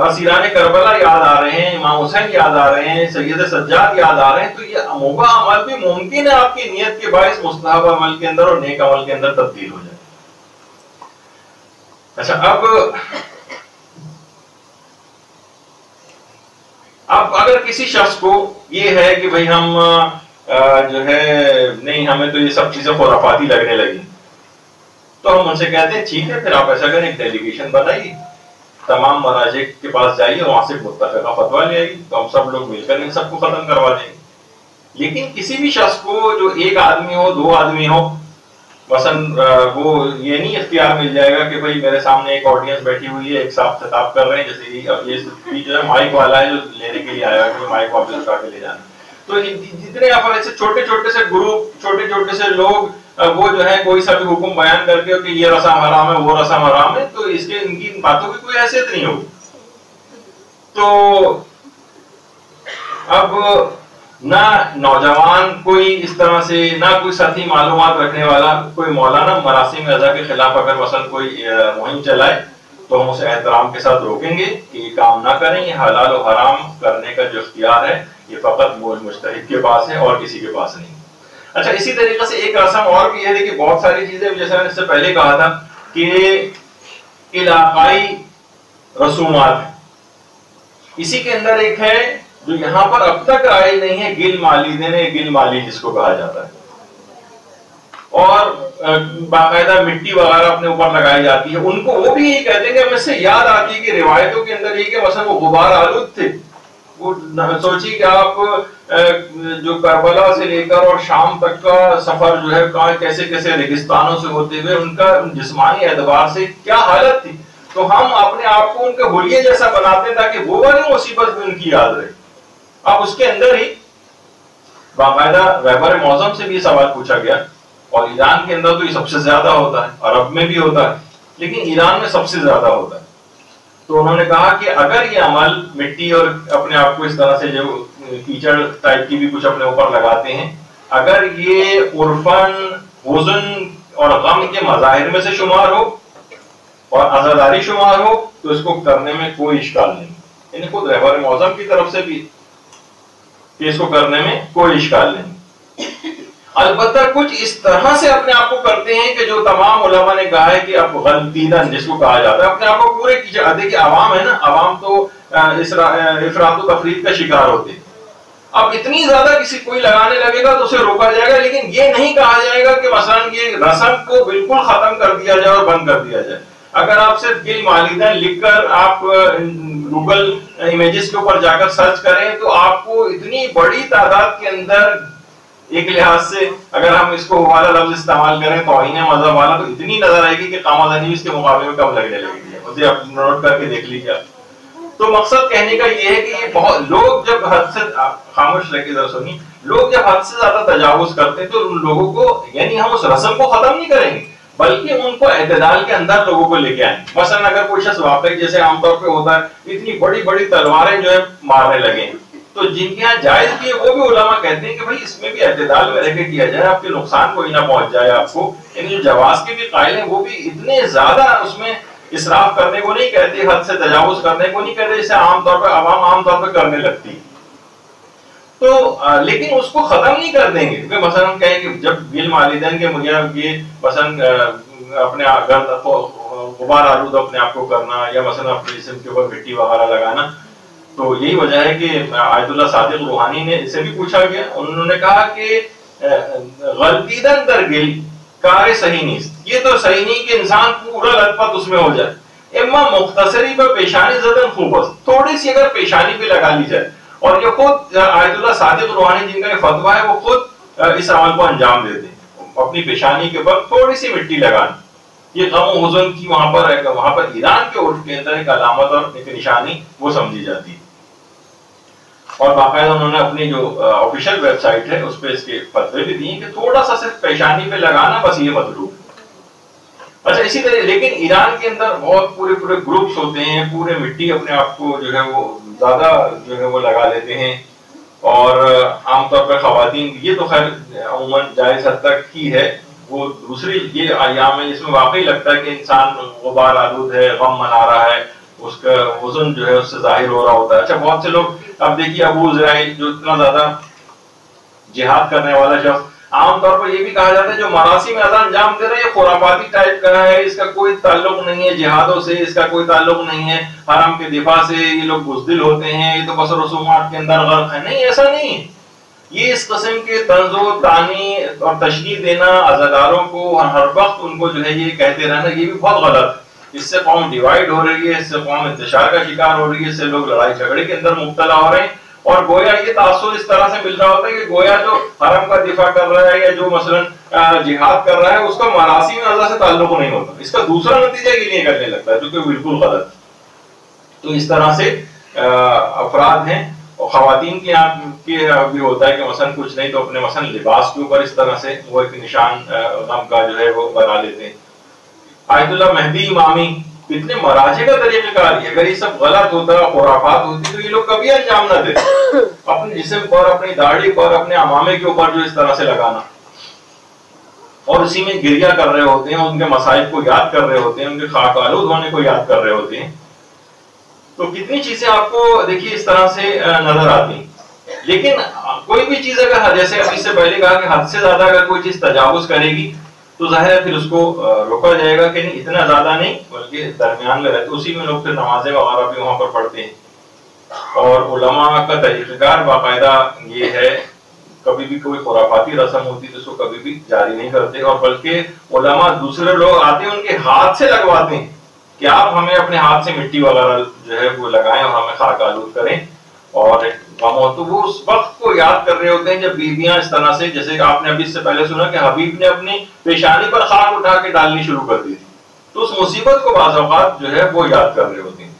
اسیران کربلا یاد آ رہے ہیں، امام حسین یاد آ رہے ہیں، سید سجاد یاد آ رہے ہیں، تو یہ مباح عمل بھی ممکن ہے آپ کی نیت کے باعث مستحب عمل کے اندر اور نیک عمل کے اندر تبدیل ہو جائے۔ اچھا اب اگر کسی شخص کو یہ ہے کہ بھئی ہم جو ہے نہیں، ہمیں تو یہ سب چیزیں خرافاتی لگنے لگی، تو ہم ان سے کہتے ہیں ٹھیک ہے پھر آپ ایسا کریں ایک ڈیلیگیشن بنائیے، تمام مراجع کے پاس جائیے، وہاں سے متفقہ فتویٰ لے آئیے، تو ہم سب لوگ مل کر ان سب کو ختم کروا دیں گے۔ لیکن کسی بھی شخص کو جو ایک آدمی ہو، دو آدمی ہو، مثلا وہ یہ نہیں اختیار مل جائے گا کہ بھئی میرے سامنے ایک آڈینس بیٹھی ہوئی ہے، ایک صاحب خطاب کر رہے ہیں، جیسے اب یہ جو ہے مائک والا ہے جو لینے کے لیے آیا ہے کہ مائک واپس اٹھا کے لے جانا، تو جتنے افراد ایسے چھوٹے چھوٹے سے گروپ، چھوٹے چھوٹے سے لوگ وہ جو ہے کوئی سا بھی حکم بیان کر کے کہ یہ رسم حرام ہے وہ رسم حرام ہے، تو اس کے ان کی باتوں کی کوئی حیثیت نہیں ہوگی۔ تو اب نہ نوجوان کوئی اس طرح سے، نہ کوئی سطحی معلومات رکھنے والا کوئی مولانا مراسم اعضاء کے خلاف اگر مثلا کوئی مہم چلائے تو ہم اسے احترام کے ساتھ روکیں گے کہ یہ کام نہ کریں، یہ حلال و حرام کرنے کا جو اختیار ہے یہ فقط مجتہد کے پاس ہے اور کسی کے پاس نہیں۔ اچھا اسی طریقے سے ایک رسم اور بھی ہے، دیکھیے بہت ساری چیزیں جیسے میں نے اس سے پہلے کہا تھا کہ علاقائی رسومات، اسی کے اندر ایک ہے جو یہاں پر اب تک آئی نہیں ہے، گل مالیدین، گل مالی جس کو کہا جاتا ہے، اور باقاعدہ مٹی وغیرہ اپنے اوپر لگائی جاتی ہے۔ ان کو وہ بھی یہی کہتے ہیں کہ ہمیں سے یاد آتی ہے کہ روایتوں کے اندر یہ کہ مثلا وہ غبار آلود تھے، وہ سوچیے کہ آپ جو کربلا سے لے کر اور شام تک کا سفر جو ہے کہاں کیسے کیسے ریگستانوں سے ہوتے ہوئے ان کا جسمانی اعتبار سے کیا حالت تھی، تو ہم اپنے آپ کو ان کے حلیے جیسا بناتے ہیں تاکہ وہ والی مصیبت بھی ان کی یاد رہے۔ اب اس کے اندر ہی باقاعدہ رہبر معظم سے بھی سوال پوچھا گیا، اور ایران کے اندر تو یہ سب سے زیادہ ہوتا ہے، عرب میں بھی ہوتا ہے، لیکن ایران میں سب سے زیادہ ہوتا ہے۔ تو انہوں نے کہا کہ اگر یہ عمل مٹی اور اپنے آپ کو اس طرح سے جو کیچڑ ٹائپ کی بھی کچھ اپنے اوپر لگاتے ہیں، اگر یہ عرفاً حزن اور غم کے مظاہر میں سے شمار ہو اور عزاداری شمار ہو تو اس کو کرنے میں کوئی اشکال نہیں، یعنی خود رہبر معظم کی طرف سے بھی کہ اس کو کرنے میں کوئی اشکال نہیں۔ البتہ کچھ اس طرح سے اپنے آپ کو کرتے ہیں کہ جو تمام علماء نے کہا ہے کہ اب غلطیدن جس کو کہا جاتا ہے اپنے آپ کو پورے دیکھیے عوام ہے نا، عوام تو افراط و تفریط کا شکار ہوتے ہیں۔ اب اتنی زیادہ کسی کوئی لگانے لگے گا تو اسے روکا جائے گا، لیکن یہ نہیں کہا جائے گا کہ مثلا یہ رسم کو بالکل ختم کر دیا جائے اور بند کر دیا جائے۔ اگر آپ صرف گل مالیدن لکھ کر آپ گوگل امیجز کے اوپر جا کر سرچ کریں تو آپ کو اتنی بڑی تعداد کے اندر، ایک لحاظ سے اگر ہم اس کو والا لفظ استعمال کریں توہین مذہب والا، تو اتنی نظر آئے گی کہ قامہ اس کے مقابلے میں کم لگنے لگے گی، مجھے آپ نوٹ کر کے دیکھ لیجیے۔ تو مقصد کہنے کا یہ ہے کہ یہ بہت لوگ جب حد سے، خاموش رہ کے ذرا سنیے، لوگ جب حد سے زیادہ تجاوز کرتے ہیں تو ان لوگوں کو، یعنی ہم اس رسم کو ختم نہیں کریں گے بلکہ ان کو اعتدال کے اندر لوگوں کو لے کے آئیں گے۔ مثلا اگر کوئی شخص واقعی جیسے عام طور پہ ہوتا ہے اتنی بڑی بڑی تلواریں جو ہے مارنے لگے، تو جن کے یہاں جائز بھی ہے وہ بھی علماء کہتے ہیں کہ بھائی اس میں بھی اعتدال میں رہ کے کیا جائے، آپ کے نقصان کوئی نہ پہنچ جائے آپ کو۔ یعنی جو جواز کے بھی قائل ہیں وہ بھی اتنے زیادہ اس میں اسراف کرنے کو نہیں کہتے، حد سے تجاوز کرنے کو نہیں کہتے، جسے عام طور پر عوام عام طور پر کرنے لگتی۔ تو لیکن اس کو ختم نہیں کر دیں گے. کیونکہ مثلا ہم کہیں کہ جب بل والدین کے مجھے یہ مثلا اپنے غبار آلود اپنے آپ کو کرنا یا مثلا اپنے جسم کے اوپر مٹی وغیرہ لگانا, تو یہی وجہ ہے کہ آیت اللہ صادق روحانی نے اسے بھی پوچھا گیا, انہوں نے کہا کہ غلطیدن در گل کار صحیح نہیں, یہ تو صحیح نہیں کہ انسان پورا لت پت اس میں ہو جائے. اما مختصری پر پیشانی زدن خوب است, تھوڑی سی اگر پیشانی پہ لگا لی جائے. اور یہ خود آیت اللہ صادق روحانی جن کا یہ فتویٰ ہے وہ خود اس عمل کو انجام دیتے ہیں, اپنی پیشانی کے اوپر تھوڑی سی مٹی لگانا. یہ غم و حزن کی وہاں پر ایران کے عرف کے اندر ایک علامت اور ایک نشانی وہ سمجھی جاتی ہے. اور باقاعدہ انہوں نے اپنی جو آفیشیل ویب سائٹ ہے اس پہ اس کے فتوے بھی دیے کہ تھوڑا سا صرف پیشانی پہ لگانا بس یہ مطلوب. اچھا اسی طرح لیکن ایران کے اندر بہت پورے گروپس ہوتے ہیں, پورے مٹی اپنے آپ کو جو ہے وہ زیادہ جو ہے وہ لگا لیتے ہیں. اور عام طور پر خواتین, یہ تو خیر عموماً جائز حد تک ہی ہے, وہ دوسری یہ ایام ہے جس میں واقعی لگتا ہے کہ انسان غبار آلود ہے, غم منا رہا ہے, اس کا حزن جو ہے اس سے ظاہر ہو رہا ہوتا ہے. اچھا بہت سے لوگ, اب دیکھیے ابو زرعی جو اتنا زیادہ جہاد کرنے والا شخص, عام طور پر یہ بھی کہا جاتا ہے جو مراسم اذان انجام دے رہا ہے یہ خرافاتی ٹائپ کا ہے, اس کا کوئی تعلق نہیں ہے جہادوں سے, اس کا کوئی تعلق نہیں ہے حرم کے دفاع سے, یہ لوگ بزدل ہوتے ہیں, یہ تو بس رسومات کے اندر غرق ہے. نہیں, ایسا نہیں ہے. یہ اس قسم کے طنز و تعانی اور تشریح دینا عزاداروں کو ہر وقت ان کو جو ہے یہ کہتے رہنا, یہ بھی بہت غلط ہے. اس سے قوم ڈیوائیڈ ہو رہی ہے, اس سے قوم انتشار کا شکار ہو رہی ہے, اس سے لوگ لڑائی جھگڑے کے اندر مبتلا ہو رہے ہیں. اور گویا یہ تاثر اس طرح سے مل رہا ہوتا ہے کہ گویا جو حرم کا دفاع کر رہا ہے یا جو مثلا جہاد کر رہا ہے اس کا مراسم اعضاء سے تعلق نہیں ہوتا, اس کا دوسرا نتیجہ یہ نہیں کرنے لگتا ہے, جو کہ بالکل غلط. تو اس طرح سے افراد ہیں. اور خواتین کے بھی ہوتا ہے کہ مثلا کچھ نہیں تو اپنے مثلا لباس کے اوپر اس طرح سے وہ ایک نشان غم کا جو ہے وہ بنا لیتے ہیں. آیت اللہ مہدی امامی کتنے مراجع کا طریقہ کار ہے. اگر یہ سب غلط ہوتا, خرافات ہوتی, تو یہ لوگ کبھی انجام نہ دیتے. اپنے جسم پر, اپنی داڑھی پر, اپنے امامے کے اوپر جو اس طرح سے لگانا, اور اسی میں گریہ کر رہے ہوتے ہیں, ان کے مصائب کو یاد کر رہے ہوتے ہیں, ان کے خاک آلود ہونے کو یاد کر رہے ہوتے ہیں. تو کتنی چیزیں آپ کو دیکھیے اس طرح سے نظر آتی ہیں. لیکن کوئی بھی چیز اگر, جیسے ابھی سے پہلے کہا کہ حد سے زیادہ اگر کوئی چیز تجاوز کرے گی تو ظاہر ہے پھر اس کو روکا جائے گا کہ نہیں اتنا زیادہ نہیں, بلکہ درمیان میں رہتے. اسی میں لوگ پھر نمازیں وغیرہ بھی وہاں پر پڑھتے ہیں. اور علماء کا طریقہ کار باقاعدہ یہ ہے, کبھی بھی کوئی خرافاتی رسم ہوتی تو اس کو کبھی بھی جاری نہیں کرتے, اور بلکہ علماء دوسرے لوگ آتے ہیں ان کے ہاتھ سے لگواتے ہیں کہ آپ ہمیں اپنے ہاتھ سے مٹی وغیرہ جو ہے وہ لگائیں اور ہمیں خاک آلود کریں. اور تو وہ اس وقت کو یاد کر رہے ہوتے ہیں جب بیویاں اس طرح سے, جیسے کہ آپ نے ابھی سے پہلے سنا کہ حبیب نے اپنی پیشانی پر خاک اٹھا کے ڈالنی شروع کر دی تھی, تو اس مصیبت کو بعض اوقات جو ہے وہ یاد کر رہے ہوتے ہیں.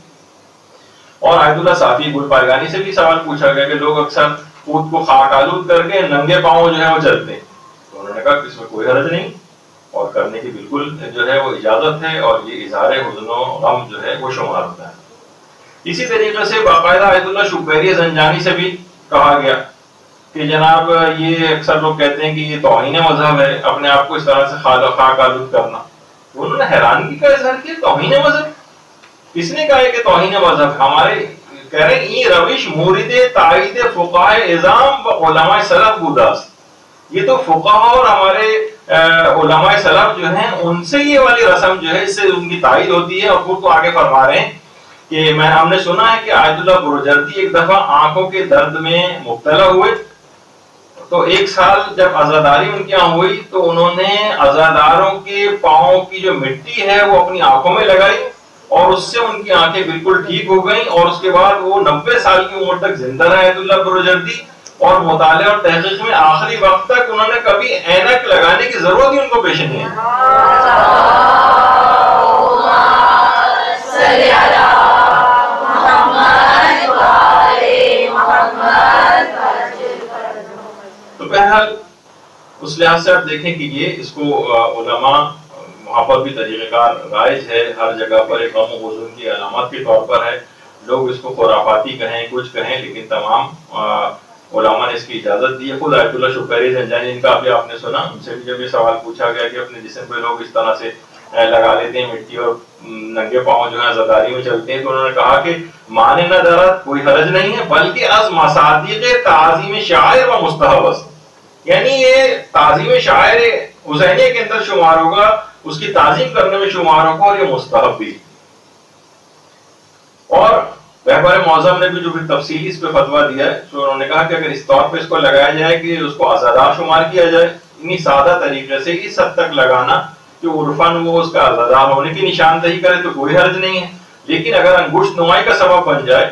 اور آیت اللہ صافی گل پائگانی سے بھی سوال پوچھا گیا کہ لوگ اکثر خود کو خاک آلود کر کے ننگے پاؤں جو ہے وہ چلتے ہیں, تو انہوں نے کہا کہ اس میں کوئی حرج نہیں اور کرنے کی بالکل جو ہے وہ اجازت ہے, اور یہ اظہار حزن و غم جو ہے وہ شمار ہوتا ہے. اسی طریقے سے باقاعدہ آیت اللہ شبیری زنجانی سے بھی کہا گیا کہ جناب یہ اکثر لوگ کہتے ہیں کہ یہ توہین مذہب ہے اپنے آپ کو اس طرح سے خاک آلود کرنا. انہوں نے حیرانگی کا اظہار کیا, توہین مذہب کس نے کہا ہے کہ توہین مذہب؟ ہمارے کہہ رہے ہیں یہ روش مورد تائید فقہاء اعظام و علماء سلف بوداست. یہ تو فقہاء اور ہمارے علماء سلف جو ہیں ان سے یہ والی رسم جو ہے اس سے ان کی تائید ہوتی ہے. اور خود تو آگے فرما رہے ہیں کہ ہم نے سنا ہے کہ آیت اللہ بروجردی ایک دفعہ آنکھوں کے درد میں مبتلا ہوئے, تو ایک سال جب عزاداری ان کے یہاں ہوئی تو انہوں نے عزاداروں کے پاؤں کی جو مٹی ہے وہ اپنی آنکھوں میں لگائی, اور اس سے ان کی آنکھیں بالکل ٹھیک ہو گئیں. اور اس کے بعد وہ 90 سال کی عمر تک زندہ رہے آیت اللہ بروجردی, اور مطالعہ اور تحقیق میں آخری وقت تک انہوں نے کبھی اینک لگانے کی ضرورت ہی ان کو پیش نہیں ہے. تو بہرحال اس لحاظ سے آپ دیکھیں کہ یہ اس کو علماء وہاں پر بھی طریقہ کار رائج ہے, ہر جگہ پر ایک غم و حزن کی علامات کے طور پر ہے. لوگ اس کو خرافاتی کہیں کچھ کہیں, لیکن تمام علماء نے اس کی اجازت دی ہے. خود آیت اللہ شبیری زنجانی جن کا ابھی آپ نے سنا, ان سے بھی جب یہ سوال پوچھا گیا کہ اپنے جسم پہ لوگ اس طرح سے لگا لیتے ہیں مٹی اور ننگے پاؤں جو ہے عزاداری میں چلتے ہیں. تو انہوں نے کہا کہ مانے نہ درد کوئی حرج نہیں ہے بلکہ از مصادیق تعظیم شاعر و مستحب است، یعنی یہ تعظیم شاعر حسینیہ کے اندر شمار ہوگا، اس کی تعظیم کرنے میں شمار ہوگا اور یہ مستحب بھی. اور رہبر معظم نے بھی جو بھی تفصیلی اس پہ فتویٰ دیا ہے تو انہوں نے کہا کہ اگر اس طور پہ اس کو لگایا جائے کہ اس کو عزادار شمار کیا جائے اتنی سادہ طریقے سے اس حد تک لگانا کہ عرفاً وہ اس کا عزادار ہونے کی نشاندہی کرے تو کوئی حرج نہیں ہے. لیکن اگر انگشت نمائی کا سبب بن جائے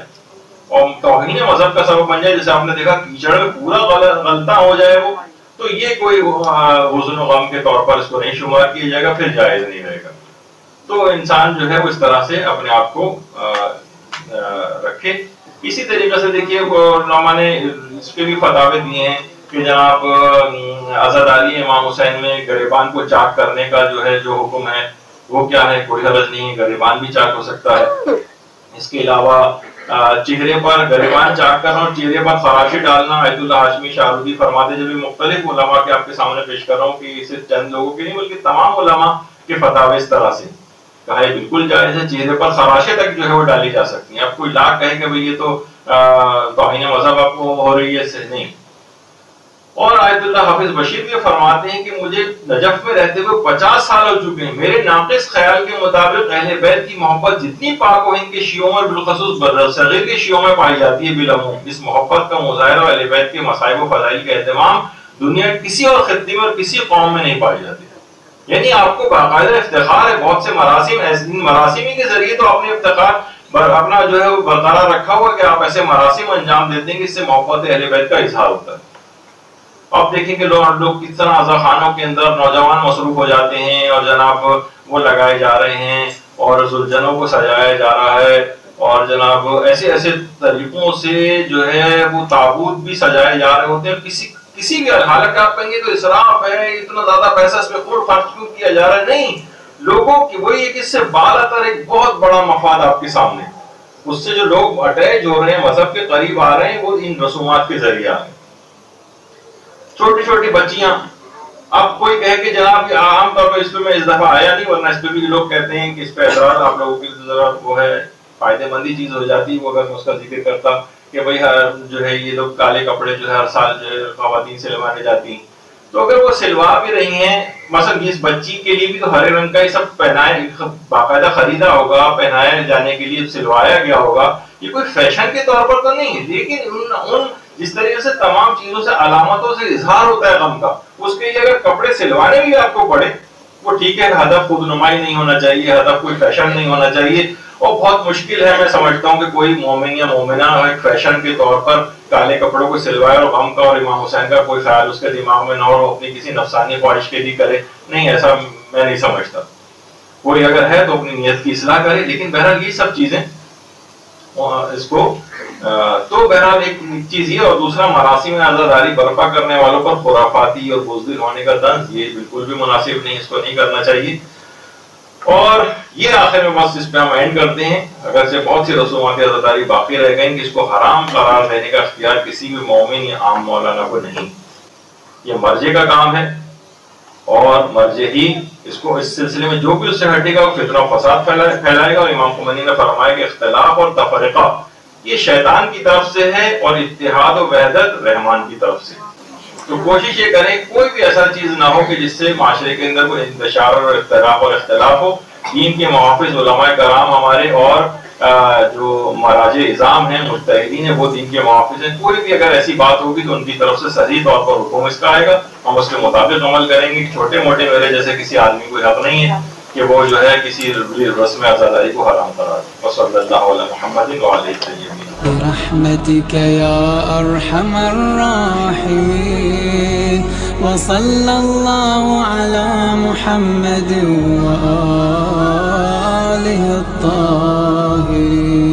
اور توہین مذہب کا سبب بن جائے، جیسے آپ نے دیکھا کیچڑ میں پورا غلطہ ہو جائے وہ، تو یہ کوئی حزن و غم کے طور پر اس کو نہیں شمار کیا جائے گا، پھر جائز نہیں رہے گا. تو انسان جو ہے وہ اس طرح سے اپنے آپ کو رکھے. اسی طریقے سے دیکھیے علماء نے اس پہ بھی فتاوے دیے ہیں کہ جناب عزاداری امام حسین میں گریبان کو چاک کرنے کا جو ہے جو حکم ہے وہ کیا ہے، کوئی حرج نہیں ہے، گریبان بھی چاک ہو سکتا ہے. اس کے علاوہ چہرے پر گریبان چاک کرنا اور چہرے پر فراشی ڈالنا، آیت اللہ ہاشمی شاہرودی فرماتے جو بھی مختلف علماء کے آپ کے سامنے پیش کر رہا ہوں کہ صرف چند لوگوں کے نہیں بلکہ تمام علماء کے فتاوے اس طرح سے کہا ہے بالکل جائز ہے. چہرے پر خراشیں تک جو ہے وہ ڈالی جا سکتی ہیں. اب کوئی لاکھ کہے کہ بھئی یہ تو توہین مذہب آپ کو ہو رہی ہے، سے نہیں. اور آیت اللہ حافظ بشیر بھی فرماتے ہیں کہ مجھے نجف میں رہتے ہوئے 50 سال ہو چکے ہیں، میرے ناقص خیال کے مطابق اہل بیت کی محبت جتنی پاک و ہند کے شیعوں میں بالخصوص برصغیر کے شیعوں میں پائی جاتی ہے بالعموم، اس محبت کا مظاہرہ اہل بیت کے مصائب و فضائل کا اہتمام دنیا کسی اور خطے میں اور کسی قوم میں نہیں پائی جاتی. یعنی آپ کو باقاعدہ افتخار ہے، بہت سے مراسم، مراسمی کے ذریعے تو اپنے افتخار اپنا جو ہے وہ برقرار رکھا ہوا کہ آپ ایسے مراسم انجام دیتے ہیں کہ اس سے محبت اہل بیت کا اظہار ہوتا ہے. آپ دیکھیں کہ لوگ کس طرح عزاخانوں کے اندر نوجوان مصروف ہو جاتے ہیں اور جناب وہ لگائے جا رہے ہیں اور زلجھنوں کو سجایا جا رہا ہے اور جناب ایسے ایسے طریقوں سے جو ہے وہ تابوت بھی سجائے جا رہے ہوتے ہیں. کسی بھی حالت آپ کہیں گے تو اسراف ہے، اتنا زیادہ پیسہ اس پہ خرچ کیوں کیا جا رہا ہے؟ نہیں، لوگوں کی وہی ایک اس سے بالاتر ایک بہت بڑا مفاد آپ کے سامنے، اس سے جو لوگ اٹیچ ہو رہے ہیں، مذہب کے قریب آ رہے ہیں، وہ ان رسومات کے ذریعے آ رہے ہیں. چھوٹی چھوٹی بچیاں، اب کوئی کہے کہ جناب عام طور پر اس پہ میں اس دفعہ آیا نہیں، ورنہ اس پہ بھی لوگ کہتے ہیں کہ اس پہ اعتراض آپ لوگوں کی ذرا وہ ہے فائدے مندی چیز ہو جاتی ہے. وہ اگر میں اس کا ذکر کرتا کہ بھئی جو ہے یہ لوگ کالے کپڑے جو ہے ہر سال جو ہے خواتین سلوانے جاتی ہیں، تو اگر وہ سلوا بھی رہی ہیں، مثلا اس بچی کے لیے بھی تو ہرے رنگ کا یہ سب پہنائے باقاعدہ خریدا ہوگا، پہنائے جانے کے لیے سلوایا گیا ہوگا، یہ کوئی فیشن کے طور پر تو نہیں ہے. لیکن ان جس طریقے سے تمام چیزوں سے علامتوں سے اظہار ہوتا ہے غم کا، اس کے لیے اگر کپڑے سلوانے بھی آپ کو پڑے وہ ٹھیک ہے، ہدف خود نمائی نہیں ہونا چاہیے، ہدف کوئی فیشن نہیں ہونا چاہیے. اور بہت مشکل ہے، میں سمجھتا ہوں کہ کوئی مومن یا مومنہ ایک فیشن کے طور پر کالے کپڑوں کو سلوائے اور غم کا اور امام حسین کا کوئی خیال اس کے دماغ میں نہ ہو، اپنی کسی نفسانی خواہش کے لیے کرے. نہیں، ایسا میں نہیں سمجھتا. کوئی اگر ہے تو اپنی نیت کی اصلاح کرے. لیکن بہرحال یہ سب چیزیں اس کو تو بہرحال ایک چیز یہ، اور دوسرا مراسم عزاداری برپا کرنے والوں پر خرافاتی اور بزدل ہونے کا طنز یہ بالکل بھی مناسب نہیں، اس کو نہیں کرنا چاہیے. اور یہ آخر میں بس اس پہ ہم اینڈ کرتے ہیں، اگرچہ بہت سی رسومات عزاداری باقی رہ گئیں کہ اس کو حرام قرار دینے کا اختیار کسی بھی مومن یا عام مولانا کو نہیں. یہ مرجع کا کام ہے اور مرجع ہی اس کو اس سلسلے میں جو بھی اس سے ہٹے گا وہ فتنہ و فساد پھیلائے گا. اور امام خمینی نے فرمایا کہ اختلاف اور تفرقہ یہ شیطان کی طرف سے ہے اور اتحاد و وحدت رحمان کی طرف سے. تو کوشش یہ کریں کوئی بھی ایسا چیز نہ ہو کہ جس سے معاشرے کے اندر کوئی انتشار اور اختلاف ہو. دین کے محافظ علماء کرام ہمارے اور جو مراجع اعظام ہیں، مجتہدین ہیں، وہ دین کے محافظ ہیں. کوئی بھی اگر ایسی بات ہوگی تو ان کی طرف سے صحیح طور پر حکم اس کا آئے گا، ہم اس کے مطابق عمل کریں گے. چھوٹے موٹے میرے جیسے کسی آدمی کو حق نہیں ہے کہ وہ جو ہے کسی رسم عزاداری کو حرام قرار دے. وصلی اللہ علی محمد وعلیہ الطیبین. برحمتك يا أرحم الراحمين وصلى الله على محمد وآله الطاهرين.